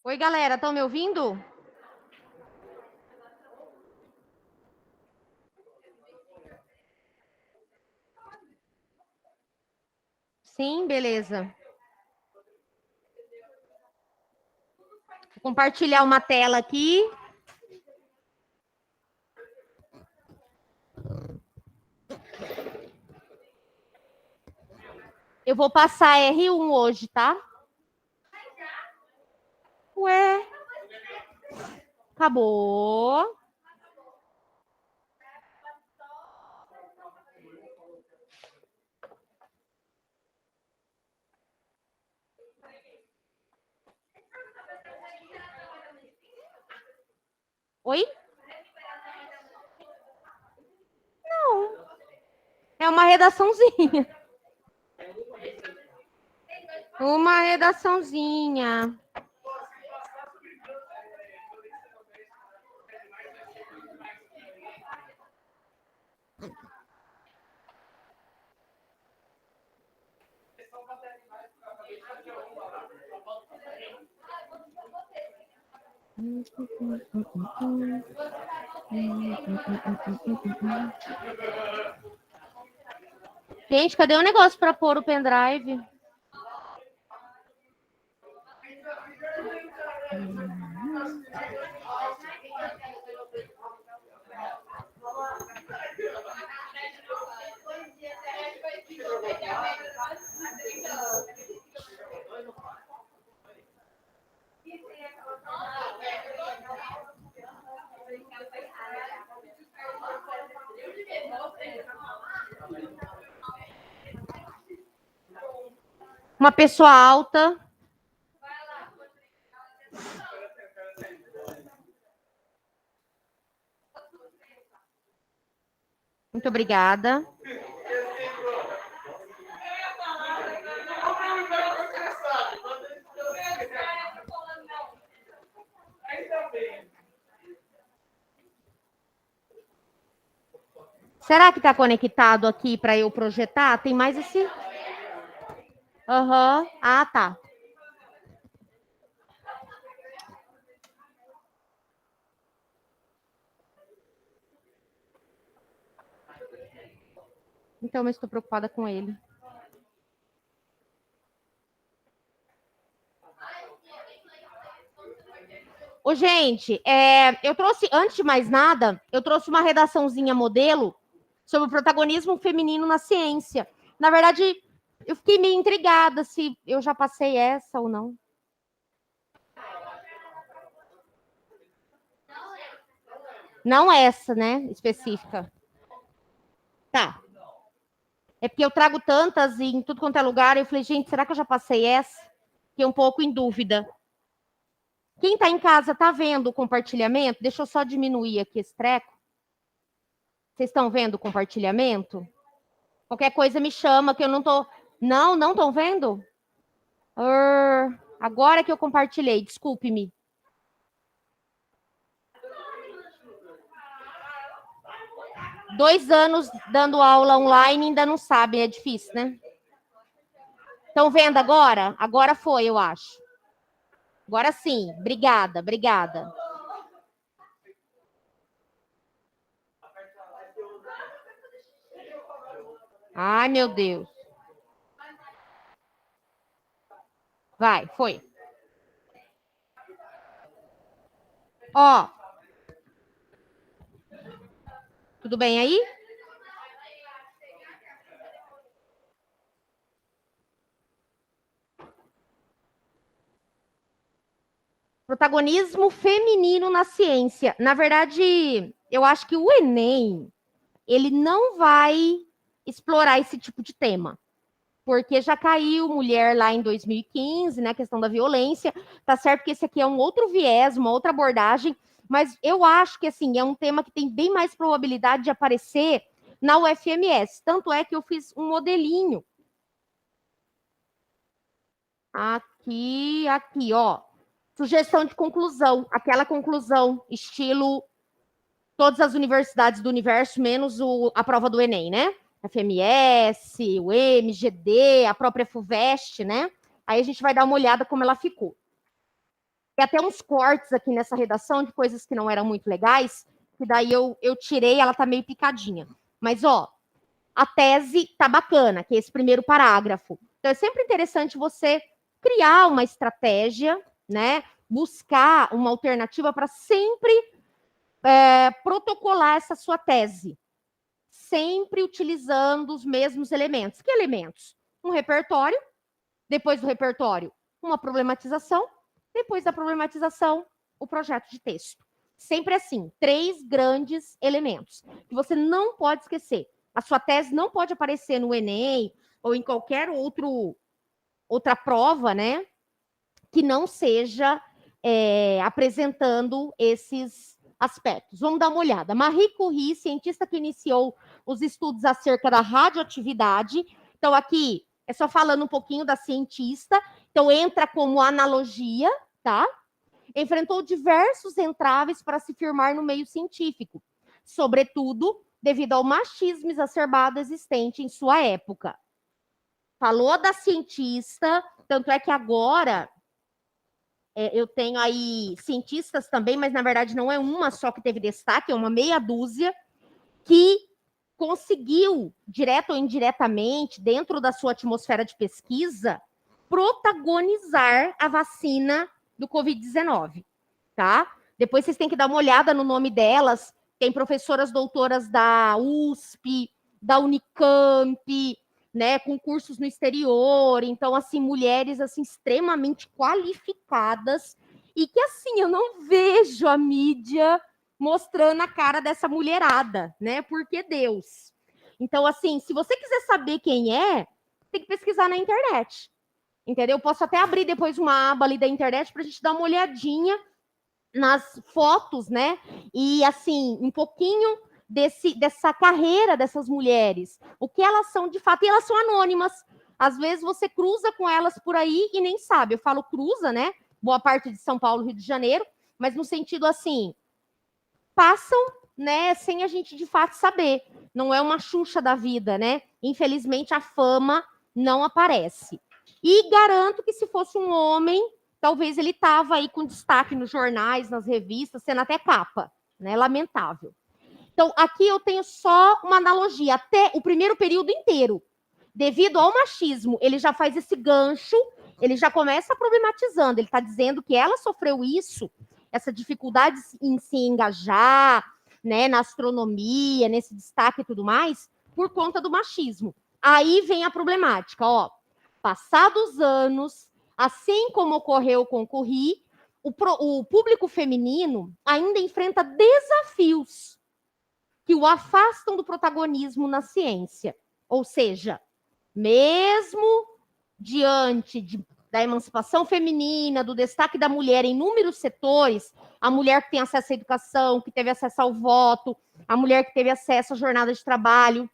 Oi, galera, estão me ouvindo? Sim, beleza. Vou compartilhar uma tela aqui. Eu vou passar R1 hoje, tá? Ué. Acabou. Oi? Não. É uma redaçãozinha. Uma redaçãozinha. Gente, cadê o negócio para pôr o pendrive? Uma pessoa alta. Muito obrigada. Será que está conectado aqui para eu projetar? Tem mais esse? Aham. Ah, tá. Então, eu estou preocupada com ele. Ô, gente, eu trouxe, antes de mais nada, eu trouxe uma redaçãozinha modelo sobre o protagonismo feminino na ciência. Na verdade, eu fiquei meio intrigada se eu já passei essa ou não. Não essa, né, específica. Tá. É porque eu trago tantas e em tudo quanto é lugar, eu falei, gente, será que eu já passei essa? Fiquei um pouco em dúvida. Quem está em casa está vendo o compartilhamento? Deixa eu só diminuir aqui esse treco. Vocês estão vendo o compartilhamento? Qualquer coisa me chama que eu não tô... Não estão vendo? Agora que eu compartilhei, desculpe-me. Dois anos dando aula online, ainda não sabem, é difícil, né? Estão vendo agora? Agora foi, eu acho. Agora sim. Obrigada, obrigada. Ai, meu Deus. Vai, foi. Ó. Tudo bem aí? Protagonismo feminino na ciência. Na verdade, eu acho que o Enem, ele não vai explorar esse tipo de tema. Porque já caiu mulher lá em 2015, né? A questão da violência. Tá certo que esse aqui é um outro viés, uma outra abordagem, mas eu acho que assim, é um tema que tem bem mais probabilidade de aparecer na UFMS. Tanto é que eu fiz um modelinho. Aqui, ó. Sugestão de conclusão. Aquela conclusão, estilo todas as universidades do universo, menos a prova do Enem, né? FMS, o MGD, a própria FUVEST, né? Aí a gente vai dar uma olhada como ela ficou. Tem até uns cortes aqui nessa redação de coisas que não eram muito legais, que daí eu tirei, ela tá meio picadinha. Mas, ó, a tese tá bacana, que é esse primeiro parágrafo. Então, é sempre interessante você criar uma estratégia, né? Buscar uma alternativa para sempre protocolar essa sua tese. Sempre utilizando os mesmos elementos. Que elementos? Um repertório, depois do repertório, uma problematização, depois da problematização, o projeto de texto. Sempre assim, 3 grandes elementos que você não pode esquecer. A sua tese não pode aparecer no Enem ou em qualquer outra prova, né, que não seja apresentando esses aspectos. Vamos dar uma olhada. Marie Curie, cientista que iniciou os estudos acerca da radioatividade. Então, aqui é só falando um pouquinho da cientista. Então, entra como analogia, tá? Enfrentou diversos entraves para se firmar no meio científico, sobretudo devido ao machismo exacerbado existente em sua época. Falou da cientista, tanto é que agora eu tenho aí cientistas também, mas na verdade não é uma só que teve destaque, é uma meia dúzia, que conseguiu, direto ou indiretamente, dentro da sua atmosfera de pesquisa, protagonizar a vacina do Covid-19, tá? Depois vocês têm que dar uma olhada no nome delas. Tem professoras doutoras da USP, da Unicamp, né, com cursos no exterior. Então, assim, mulheres assim extremamente qualificadas e que, assim, eu não vejo a mídia mostrando a cara dessa mulherada, né? Porque Deus. Então, assim, se você quiser saber quem é, tem que pesquisar na internet. Entendeu? Eu posso até abrir depois uma aba ali da internet para a gente dar uma olhadinha nas fotos, né? E, assim, um pouquinho dessa carreira dessas mulheres. O que elas são de fato. E elas são anônimas. Às vezes você cruza com elas por aí e nem sabe. Eu falo cruza, né? Boa parte de São Paulo, Rio de Janeiro. Mas no sentido, assim, passam, né? Sem a gente, de fato, saber. Não é uma Xuxa da vida, né? Infelizmente, a fama não aparece. E garanto que se fosse um homem, talvez ele estava aí com destaque nos jornais, nas revistas, sendo até capa, né? Lamentável. Então, aqui eu tenho só uma analogia, até o primeiro período inteiro. Devido ao machismo, ele já faz esse gancho, ele já começa problematizando, ele está dizendo que ela sofreu isso, essa dificuldade em se engajar, né, na astronomia, nesse destaque e tudo mais, por conta do machismo. Aí vem a problemática, ó. Passados anos, assim como ocorreu com Curie, o público feminino ainda enfrenta desafios que o afastam do protagonismo na ciência. Ou seja, mesmo diante da emancipação feminina, do destaque da mulher em inúmeros setores, a mulher que tem acesso à educação, que teve acesso ao voto, a mulher que teve acesso à jornada de trabalho,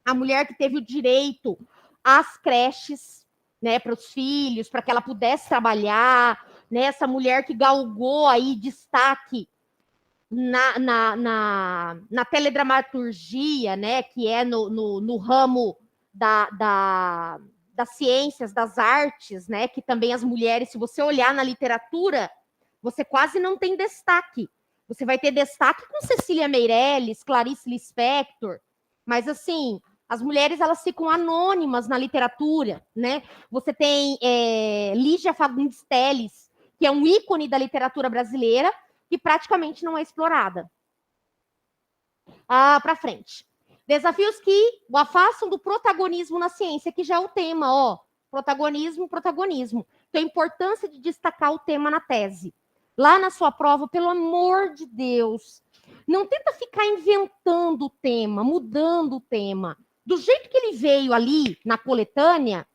a mulher que teve o direito às creches, né, para os filhos, para que ela pudesse trabalhar, né, essa mulher que galgou aí destaque na teledramaturgia, né, que é no ramo das ciências, das artes, né, que também as mulheres, se você olhar na literatura, você quase não tem destaque. Você vai ter destaque com Cecília Meirelles, Clarice Lispector, mas assim, as mulheres elas ficam anônimas na literatura, né? Você tem Lígia Fagundes Telles, que é um ícone da literatura brasileira, que praticamente não é explorada. Para frente. Desafios que o afastam do protagonismo na ciência, que já é o tema, ó. Protagonismo, protagonismo. Então, a importância de destacar o tema na tese. Lá na sua prova, pelo amor de Deus, não tenta ficar inventando o tema, mudando o tema. Do jeito que ele veio ali na coletânea,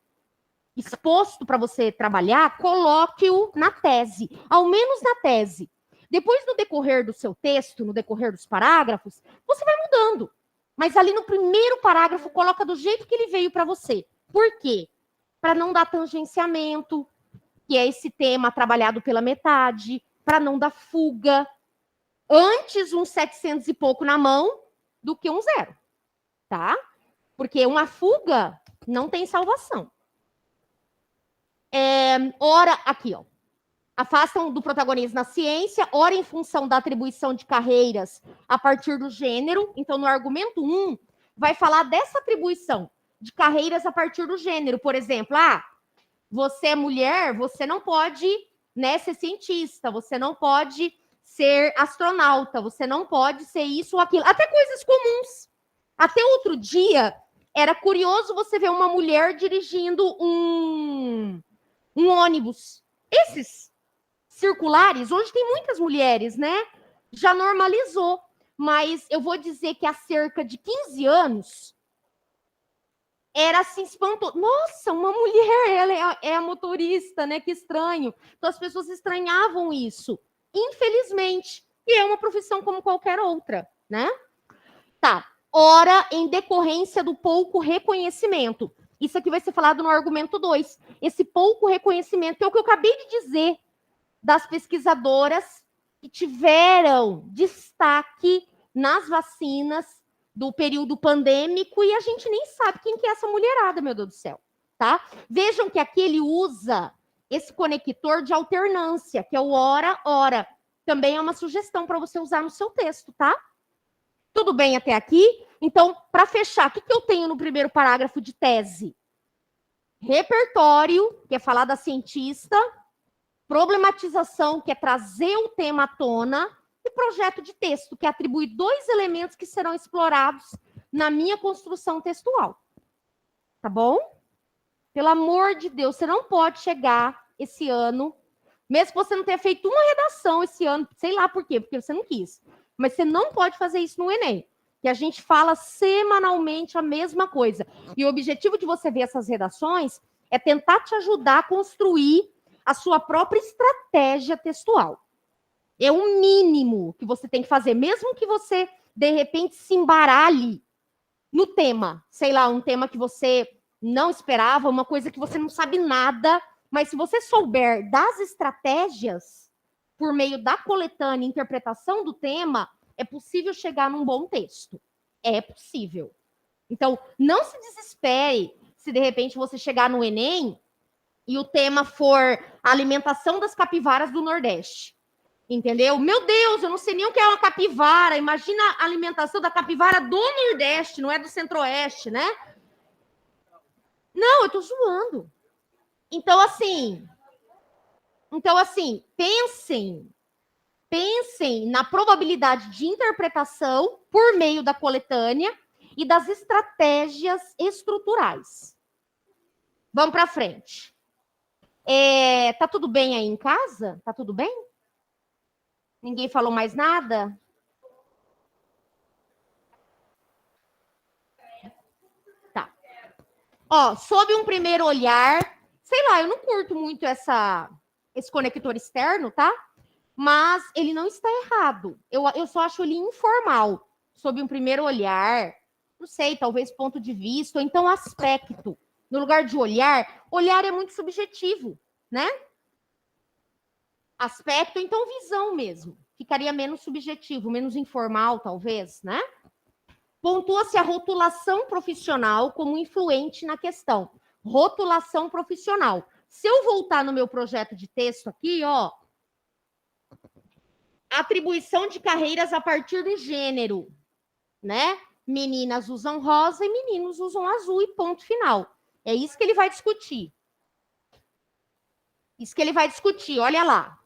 exposto para você trabalhar, coloque-o na tese, ao menos na tese. Depois, no decorrer do seu texto, no decorrer dos parágrafos, você vai mudando. Mas ali no primeiro parágrafo, coloca do jeito que ele veio para você. Por quê? Para não dar tangenciamento, que é esse tema trabalhado pela metade, para não dar fuga. Antes um 700 e pouco na mão do que um 0, tá? Porque uma fuga não tem salvação. Ora, aqui, ó. afastam do protagonismo na ciência, ora em função da atribuição de carreiras a partir do gênero. Então, no argumento 1, vai falar dessa atribuição de carreiras a partir do gênero. Por exemplo, você é mulher, você não pode, né, ser cientista, você não pode ser astronauta, você não pode ser isso ou aquilo. Até coisas comuns. Até outro dia, era curioso você ver uma mulher dirigindo um ônibus. Esses circulares, hoje tem muitas mulheres, né? Já normalizou. Mas eu vou dizer que há cerca de 15 anos, era assim, espantoso. Nossa, uma mulher, ela é a motorista, né? Que estranho. Então as pessoas estranhavam isso, infelizmente. E é uma profissão como qualquer outra, né? Tá. Ora, em decorrência do pouco reconhecimento. Isso aqui vai ser falado no argumento 2. Esse pouco reconhecimento é o que eu acabei de dizer das pesquisadoras que tiveram destaque nas vacinas do período pandêmico e a gente nem sabe quem que é essa mulherada, meu Deus do céu, tá? Vejam que aqui ele usa esse conector de alternância, que é o ora. Também é uma sugestão para você usar no seu texto, tá? Tudo bem até aqui? Então, para fechar, o que eu tenho no primeiro parágrafo de tese? Repertório, que é falar da cientista, problematização, que é trazer o tema à tona, e projeto de texto, que atribui 2 elementos que serão explorados na minha construção textual. Tá bom? Pelo amor de Deus, você não pode chegar esse ano, mesmo que você não tenha feito uma redação esse ano, sei lá por quê, porque você não quis, mas você não pode fazer isso no Enem, que a gente fala semanalmente a mesma coisa. E o objetivo de você ver essas redações é tentar te ajudar a construir a sua própria estratégia textual. É o mínimo que você tem que fazer, mesmo que você, de repente, se embaralhe no tema. Sei lá, um tema que você não esperava, uma coisa que você não sabe nada, mas se você souber das estratégias, por meio da coletânea e interpretação do tema, é possível chegar num bom texto. É possível. Então, não se desespere se, de repente, você chegar no Enem e o tema for a alimentação das capivaras do Nordeste. Entendeu? Meu Deus, eu não sei nem o que é uma capivara. Imagina a alimentação da capivara do Nordeste, não é do Centro-Oeste, né? Não, eu tô zoando. Então, assim, pensem na probabilidade de interpretação por meio da coletânea e das estratégias estruturais. Vamos para frente. Tá tudo bem aí em casa? Tá tudo bem? Ninguém falou mais nada? Tá. Ó, sob um primeiro olhar, sei lá, eu não curto muito esse conector externo, tá? Mas ele não está errado. Eu só acho ele informal. Sob um primeiro olhar, não sei, talvez ponto de vista, ou então aspecto. No lugar de olhar é muito subjetivo, né? Aspecto, então visão mesmo. Ficaria menos subjetivo, menos informal, talvez, né? Pontua-se a rotulação profissional como influente na questão. Rotulação profissional. Se eu voltar no meu projeto de texto aqui, ó, atribuição de carreiras a partir do gênero, né? Meninas usam rosa e meninos usam azul e ponto final. É isso que ele vai discutir. Olha lá.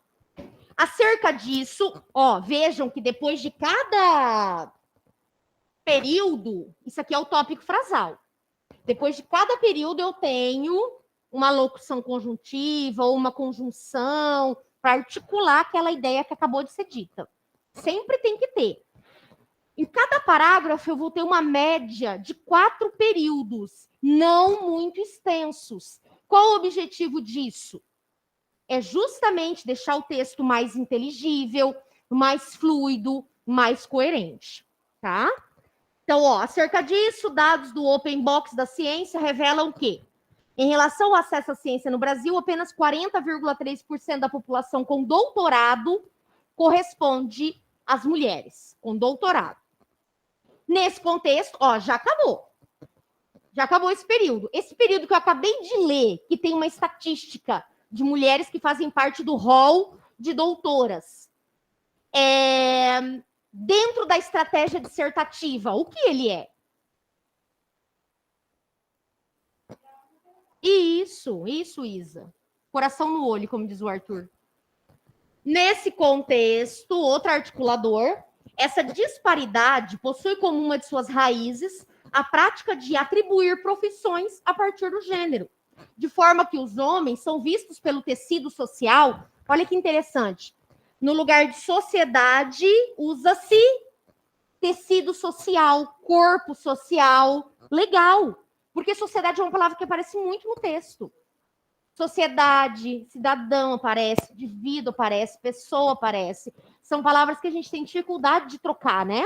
Acerca disso, ó, vejam que depois de cada período, isso aqui é o tópico frasal. Depois de cada período eu tenho uma locução conjuntiva ou uma conjunção para articular aquela ideia que acabou de ser dita. Sempre tem que ter. Em cada parágrafo eu vou ter uma média de 4 períodos, não muito extensos. Qual o objetivo disso? É justamente deixar o texto mais inteligível, mais fluido, mais coerente, tá? Então, ó, acerca disso, dados do Open Box da ciência revelam que, em relação ao acesso à ciência no Brasil, apenas 40,3% da população com doutorado corresponde às mulheres com doutorado. Nesse contexto, ó, já acabou. Já acabou esse período. Esse período que eu acabei de ler, que tem uma estatística de mulheres que fazem parte do hall de doutoras. Dentro da estratégia dissertativa, o que ele é? Isso, Isa. Coração no olho, como diz o Arthur. Nesse contexto, outro articulador, essa disparidade possui como uma de suas raízes a prática de atribuir profissões a partir do gênero, de forma que os homens são vistos pelo tecido social. Olha que interessante. No lugar de sociedade, usa-se tecido social, corpo social. Legal, porque sociedade é uma palavra que aparece muito no texto. Sociedade, cidadão aparece, indivíduo aparece, pessoa aparece. São palavras que a gente tem dificuldade de trocar, né?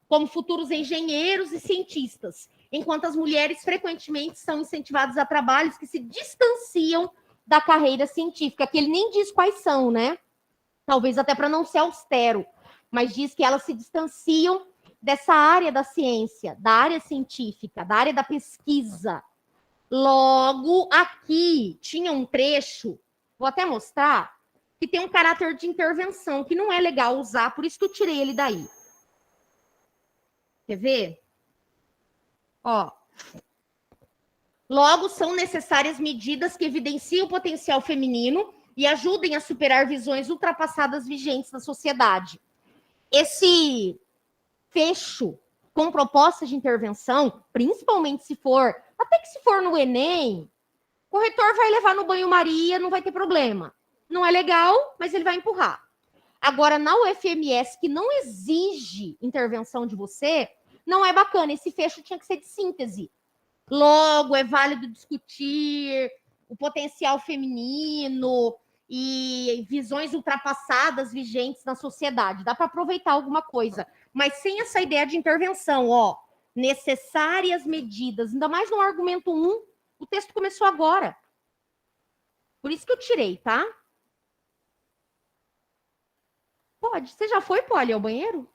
Como futuros engenheiros e cientistas, enquanto as mulheres frequentemente são incentivadas a trabalhos que se distanciam da carreira científica, que ele nem diz quais são, né? Talvez até para não ser austero, mas diz que elas se distanciam dessa área da ciência, da área científica, da área da pesquisa. Logo, aqui tinha um trecho, vou até mostrar, que tem um caráter de intervenção, que não é legal usar, por isso que eu tirei ele daí. Quer ver? Ó. Logo, são necessárias medidas que evidenciem o potencial feminino e ajudem a superar visões ultrapassadas vigentes na sociedade. Esse fecho com proposta de intervenção, principalmente se for, até que se for no Enem, o corretor vai levar no banho-maria, não vai ter problema. Não é legal, mas ele vai empurrar. Agora, na UFMS, que não exige intervenção de você, não é bacana. Esse fecho tinha que ser de síntese. Logo, é válido discutir o potencial feminino e visões ultrapassadas vigentes na sociedade. Dá para aproveitar alguma coisa, mas sem essa ideia de intervenção, ó. Necessárias medidas, ainda mais no argumento 1, o texto começou agora. Por isso que eu tirei, tá? Pode. Você já foi, Polly, ao banheiro?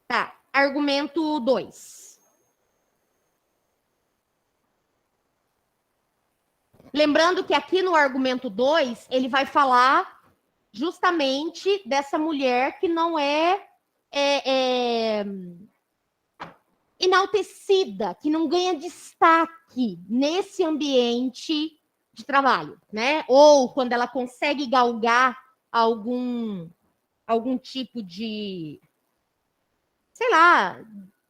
Tá. Argumento 2. Lembrando que aqui no argumento 2, ele vai falar justamente dessa mulher que não é enaltecida, que não ganha destaque nesse ambiente de trabalho, né? Ou quando ela consegue galgar algum tipo de, sei lá,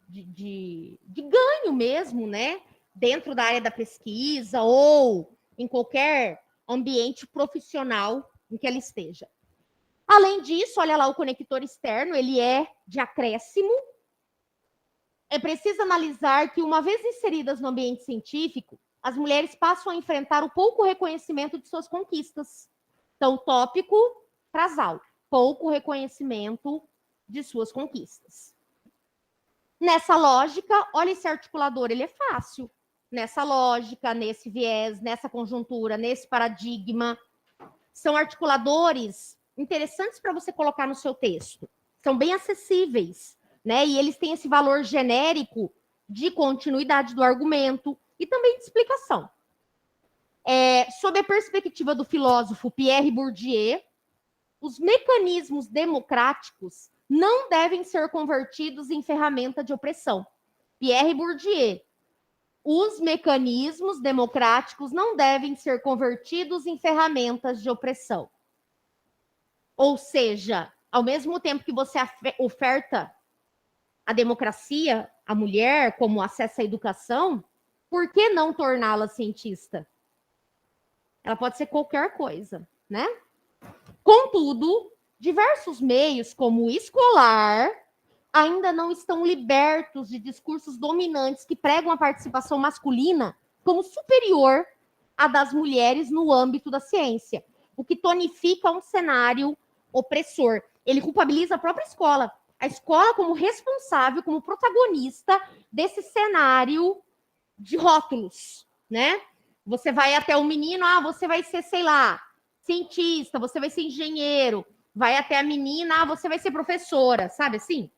de ganho mesmo, né? Dentro da área da pesquisa ou em qualquer ambiente profissional em que ela esteja. Além disso, olha lá, o conector externo, ele é de acréscimo. É preciso analisar que, uma vez inseridas no ambiente científico, as mulheres passam a enfrentar o pouco reconhecimento de suas conquistas. Então, tópico trazal, pouco reconhecimento de suas conquistas. Nessa lógica, olha esse articulador, ele é fácil. Nessa lógica, nesse viés, nessa conjuntura, nesse paradigma. São articuladores interessantes para você colocar no seu texto. São bem acessíveis, né? E eles têm esse valor genérico de continuidade do argumento e também de explicação. Sob a perspectiva do filósofo Pierre Bourdieu, os mecanismos democráticos não devem ser convertidos em ferramenta de opressão. Pierre Bourdieu. Os mecanismos democráticos não devem ser convertidos em ferramentas de opressão. Ou seja, ao mesmo tempo que você oferta a democracia, a mulher, como acesso à educação, por que não torná-la cientista? Ela pode ser qualquer coisa, né? Contudo, diversos meios, como o escolar, ainda não estão libertos de discursos dominantes que pregam a participação masculina como superior à das mulheres no âmbito da ciência, o que tonifica um cenário opressor. Ele culpabiliza a própria escola. A escola como responsável, como protagonista desse cenário de rótulos, né? Você vai até o menino, você vai ser, sei lá, cientista, você vai ser engenheiro. Vai até a menina, você vai ser professora, sabe assim?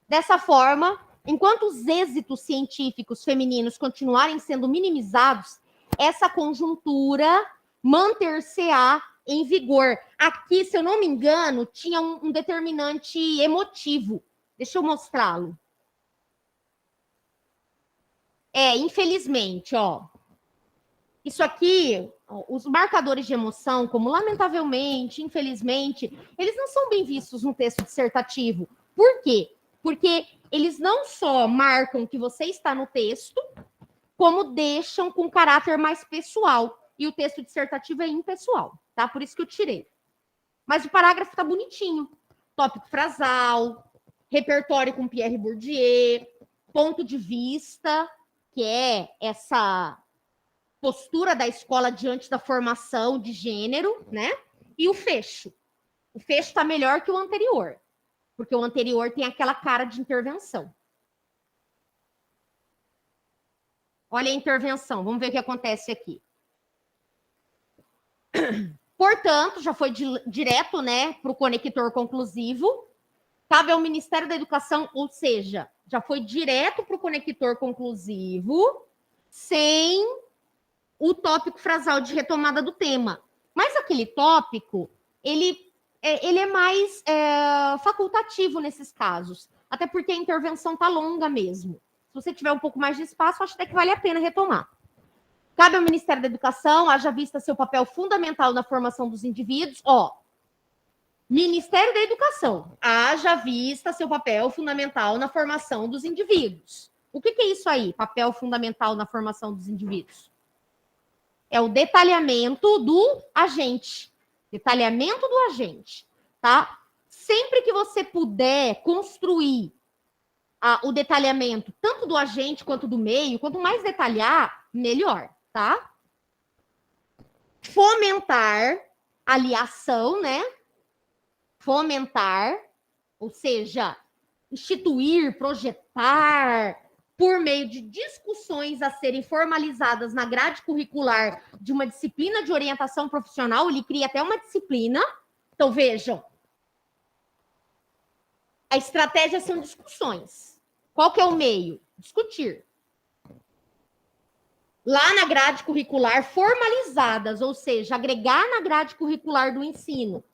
Dessa forma, enquanto os êxitos científicos femininos continuarem sendo minimizados, essa conjuntura manter-se-á em vigor. Aqui, se eu não me engano, tinha um determinante emotivo. Deixa eu mostrá-lo. Infelizmente, ó. Isso aqui, os marcadores de emoção, como lamentavelmente, infelizmente, eles não são bem vistos no texto dissertativo. Por quê? Porque eles não só marcam que você está no texto, como deixam com caráter mais pessoal. E o texto dissertativo é impessoal, tá? Por isso que eu tirei. Mas o parágrafo tá bonitinho. Tópico frasal, repertório com Pierre Bourdieu, ponto de vista, que é essa postura da escola diante da formação de gênero, né? E o fecho. O fecho tá melhor que o anterior, porque o anterior tem aquela cara de intervenção. Olha a intervenção, vamos ver o que acontece aqui. Portanto, já foi direto, né, para o conector conclusivo. Cabe ao Ministério da Educação, ou seja, já foi direto para o conector conclusivo, sem o tópico frasal de retomada do tema. Mas aquele tópico, ele é mais facultativo nesses casos, até porque a intervenção está longa mesmo. Se você tiver um pouco mais de espaço, acho até que vale a pena retomar. Cabe ao Ministério da Educação, haja vista seu papel fundamental na formação dos indivíduos. Ministério da Educação, haja vista seu papel fundamental na formação dos indivíduos. O que é isso aí, papel fundamental na formação dos indivíduos? É o detalhamento do agente. Detalhamento do agente, tá? Sempre que você puder construir o detalhamento, tanto do agente quanto do meio, quanto mais detalhar, melhor. Tá? Fomentar aliação, né? Fomentar, ou seja, instituir, projetar, por meio de discussões a serem formalizadas na grade curricular de uma disciplina de orientação profissional, ele cria até uma disciplina. Então, vejam, a estratégia são discussões. Qual que é o meio? Discutir. Lá na grade curricular formalizadas, ou seja, agregar na grade curricular do ensino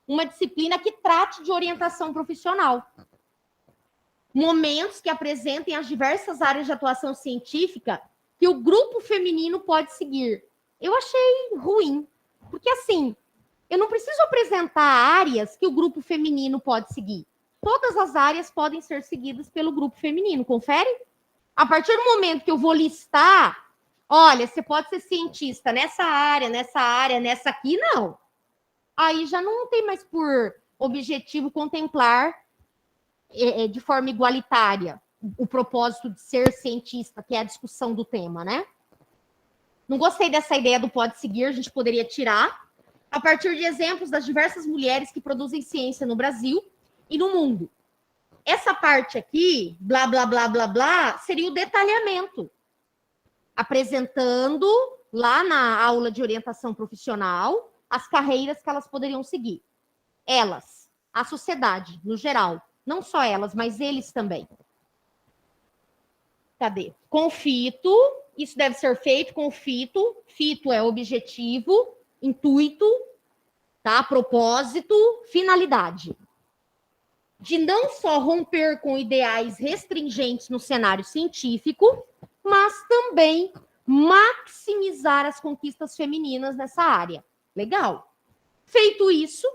uma disciplina que trate de orientação profissional. Momentos que apresentem as diversas áreas de atuação científica que o grupo feminino pode seguir. Eu achei ruim, porque assim, eu não preciso apresentar áreas que o grupo feminino pode seguir. Todas as áreas podem ser seguidas pelo grupo feminino, confere? A partir do momento que eu vou listar, olha, você pode ser cientista nessa área, nessa aqui, não. Aí já não tem mais por objetivo contemplar de forma igualitária o propósito de ser cientista, que é a discussão do tema, né? Não gostei dessa ideia do pode seguir, a gente poderia tirar, a partir de exemplos das diversas mulheres que produzem ciência no Brasil e no mundo. Essa parte aqui, blá, blá, blá, blá, blá, seria o detalhamento. Apresentando lá na aula de orientação profissional as carreiras que elas poderiam seguir. Elas, a sociedade, no geral. Não só elas, mas eles também. Cadê? Com fito, isso deve ser feito com fito. Fito é objetivo, intuito, tá? Propósito, finalidade. De não só romper com ideais restringentes no cenário científico, mas também maximizar as conquistas femininas nessa área. Legal. Feito isso,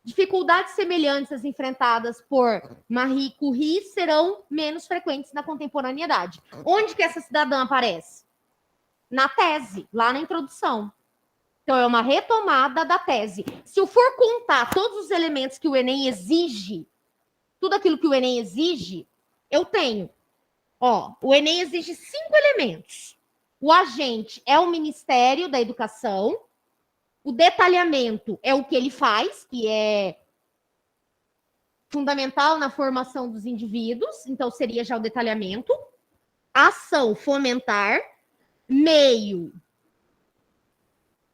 dificuldades semelhantes às enfrentadas por Marie Curie serão menos frequentes na contemporaneidade. Onde que essa cidadã aparece? Na tese, lá na introdução. Então, é uma retomada da tese. Se eu for contar todos os elementos que o Enem exige, tudo aquilo que o Enem exige, eu tenho. O Enem exige 5 elementos. O agente é o Ministério da Educação. O detalhamento é o que ele faz, que é fundamental na formação dos indivíduos. Então, seria já o detalhamento. Ação, fomentar. Meio,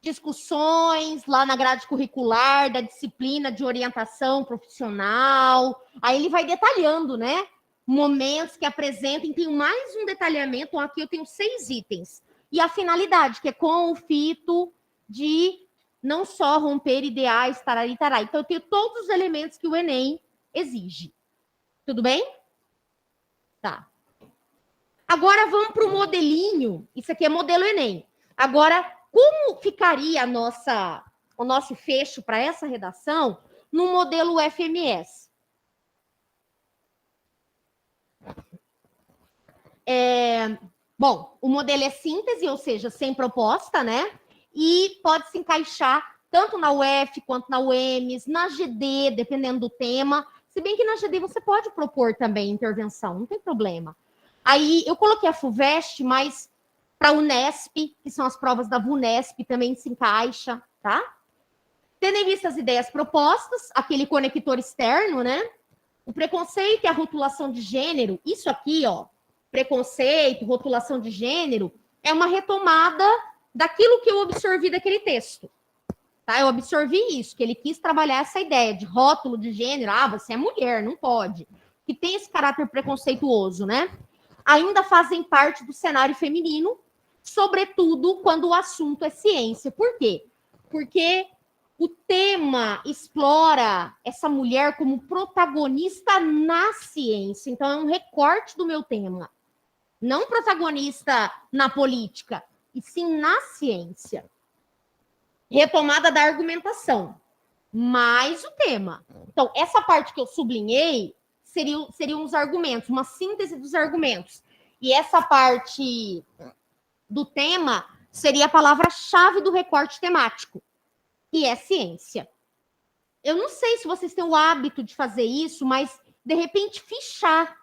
discussões lá na grade curricular da disciplina de orientação profissional. Aí ele vai detalhando, né? momentos que apresentem, tem mais um detalhamento, aqui eu tenho 6 itens. E a finalidade, que é com o fito de não só romper ideais, tarari, tarari. Então, eu tenho todos os elementos que o Enem exige. Tudo bem? Tá. Agora, vamos para o modelinho. Isso aqui é modelo Enem. Agora, como ficaria o nosso fecho para essa redação no modelo FMS? Bom, o modelo é síntese, ou seja, sem proposta, né? E pode se encaixar tanto na UF quanto na UEMS, na GD, dependendo do tema. Se bem que na GD você pode propor também intervenção, não tem problema. Aí eu coloquei a FUVEST, mas para a Unesp, que são as provas da VUNESP, também se encaixa, tá? Tendo em vista as ideias propostas, aquele conector externo, né? O preconceito e a rotulação de gênero, isso aqui, ó, preconceito, rotulação de gênero, é uma retomada daquilo que eu absorvi daquele texto. Tá? Eu absorvi isso, que ele quis trabalhar essa ideia de rótulo de gênero. Ah, você é mulher, não pode. Que tem esse caráter preconceituoso, né? Ainda fazem parte do cenário feminino, sobretudo quando o assunto é ciência. Por quê? Porque o tema explora essa mulher como protagonista na ciência. Então, é um recorte do meu tema. Não protagonista na política, e sim na ciência. Retomada da argumentação, mais o tema. Então, essa parte que eu sublinhei seriam os argumentos, uma síntese dos argumentos. E essa parte do tema seria a palavra-chave do recorte temático, que é ciência. Eu não sei se vocês têm o hábito de fazer isso, mas, de repente, fichar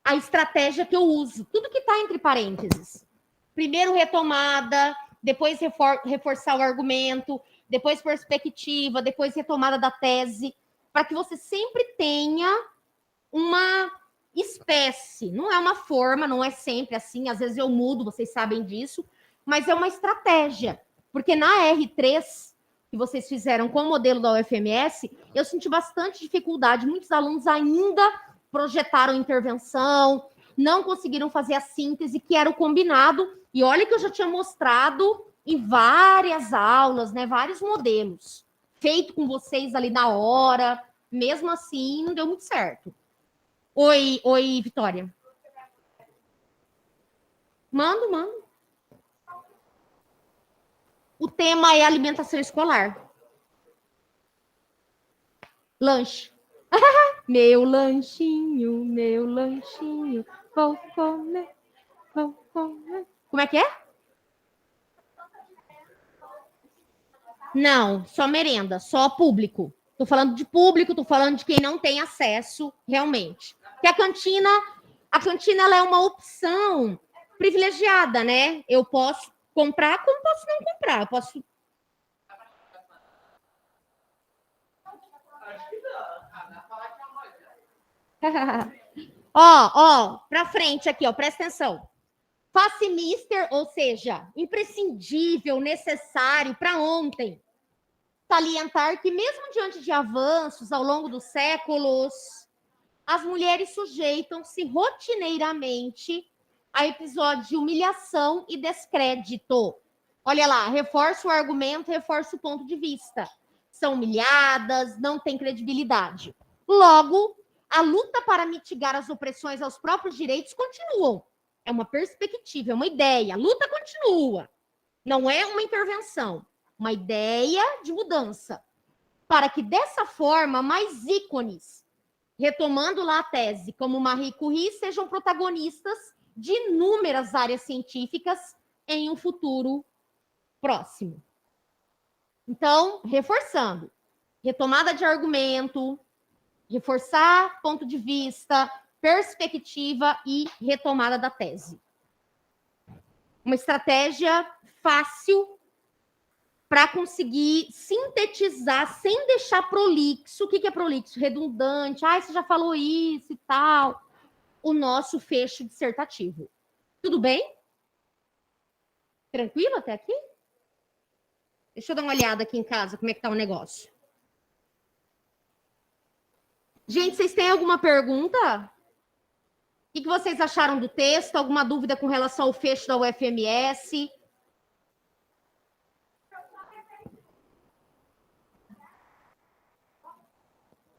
a estratégia que eu uso. Tudo que está entre parênteses. Primeiro retomada, depois reforçar o argumento, depois perspectiva, depois retomada da tese, para que você sempre tenha uma espécie. Não é uma forma, não é sempre assim, às vezes eu mudo, vocês sabem disso, mas é uma estratégia. Porque na R3, que vocês fizeram com o modelo da UFMS, eu senti bastante dificuldade. Muitos alunos ainda projetaram intervenção, não conseguiram fazer a síntese, que era o combinado. E olha que eu já tinha mostrado em várias aulas, né, vários modelos, feito com vocês ali na hora. Mesmo assim, não deu muito certo. Oi, Vitória. Mando. O tema é alimentação escolar. Lanche. Meu lanchinho, vou comer. Como é que é? Não, só merenda, só público. Tô falando de público, tô falando de quem não tem acesso realmente. Porque a cantina ela é uma opção privilegiada, né? Eu posso comprar como posso não comprar. Eu posso... Ó, pra frente aqui, ó, presta atenção. Facimister, ou seja, imprescindível, necessário para ontem. Salientar que, mesmo diante de avanços ao longo dos séculos, as mulheres sujeitam-se rotineiramente a episódios de humilhação e descrédito. Olha lá, reforça o argumento, reforça o ponto de vista. São humilhadas, não têm credibilidade. Logo, a luta para mitigar as opressões aos próprios direitos continuam. É uma perspectiva, é uma ideia. A luta continua. Não é uma intervenção. Uma ideia de mudança. Para que, dessa forma, mais ícones, retomando lá a tese, como Marie Curie, sejam protagonistas de inúmeras áreas científicas em um futuro próximo. Então, reforçando. Retomada de argumento, reforçar ponto de vista, perspectiva e retomada da tese. Uma estratégia fácil para conseguir sintetizar sem deixar prolixo. O que é prolixo? Redundante. Ah, você já falou isso e tal. O nosso fecho dissertativo. Tudo bem? Tranquilo até aqui? Deixa eu dar uma olhada aqui em casa, como é que tá o negócio. Gente, vocês têm alguma pergunta? que vocês acharam do texto? Alguma dúvida com relação ao fecho da UFMS?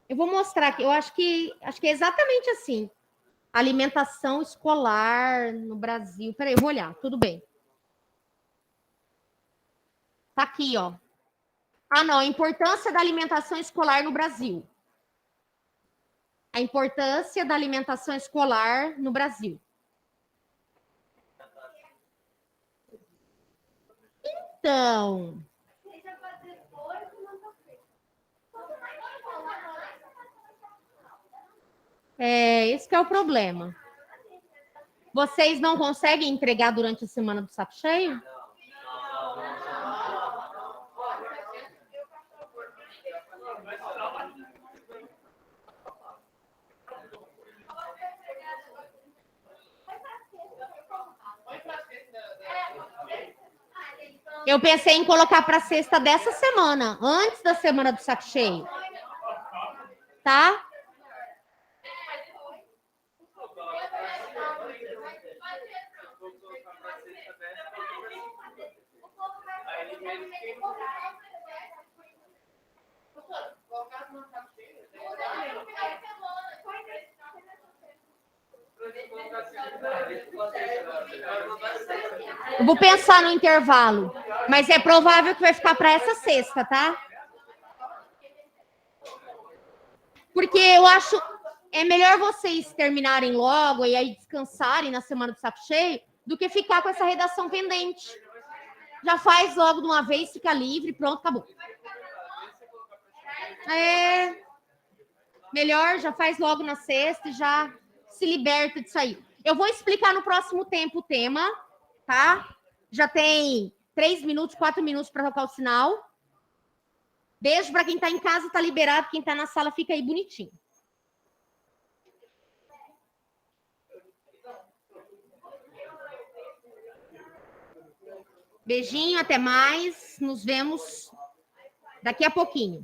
Eu vou mostrar aqui. Eu acho que é exatamente assim. Alimentação escolar no Brasil. Peraí, eu vou olhar. Tudo bem. Tá aqui, ó. Ah, não. A importância da alimentação escolar no Brasil. A importância da alimentação escolar no Brasil. Então, esse que é o problema. Vocês não conseguem entregar durante a semana do saco cheio? Eu pensei em colocar para sexta dessa semana, antes da semana do saco cheio. Tá? Eu vou pensar no intervalo, mas é provável que vai ficar para essa sexta, tá? Porque eu acho é melhor vocês terminarem logo e aí descansarem na semana do saco cheio do que ficar com essa redação pendente. Já faz logo de uma vez, fica livre, pronto, acabou. Melhor, já faz logo na sexta e já se liberta disso aí. Eu vou explicar no próximo tempo o tema, tá? Já tem 3 minutos, 4 minutos para tocar o sinal. Beijo para quem está em casa, tá liberado. Quem está na sala, fica aí bonitinho. Beijinho, até mais. Nos vemos daqui a pouquinho.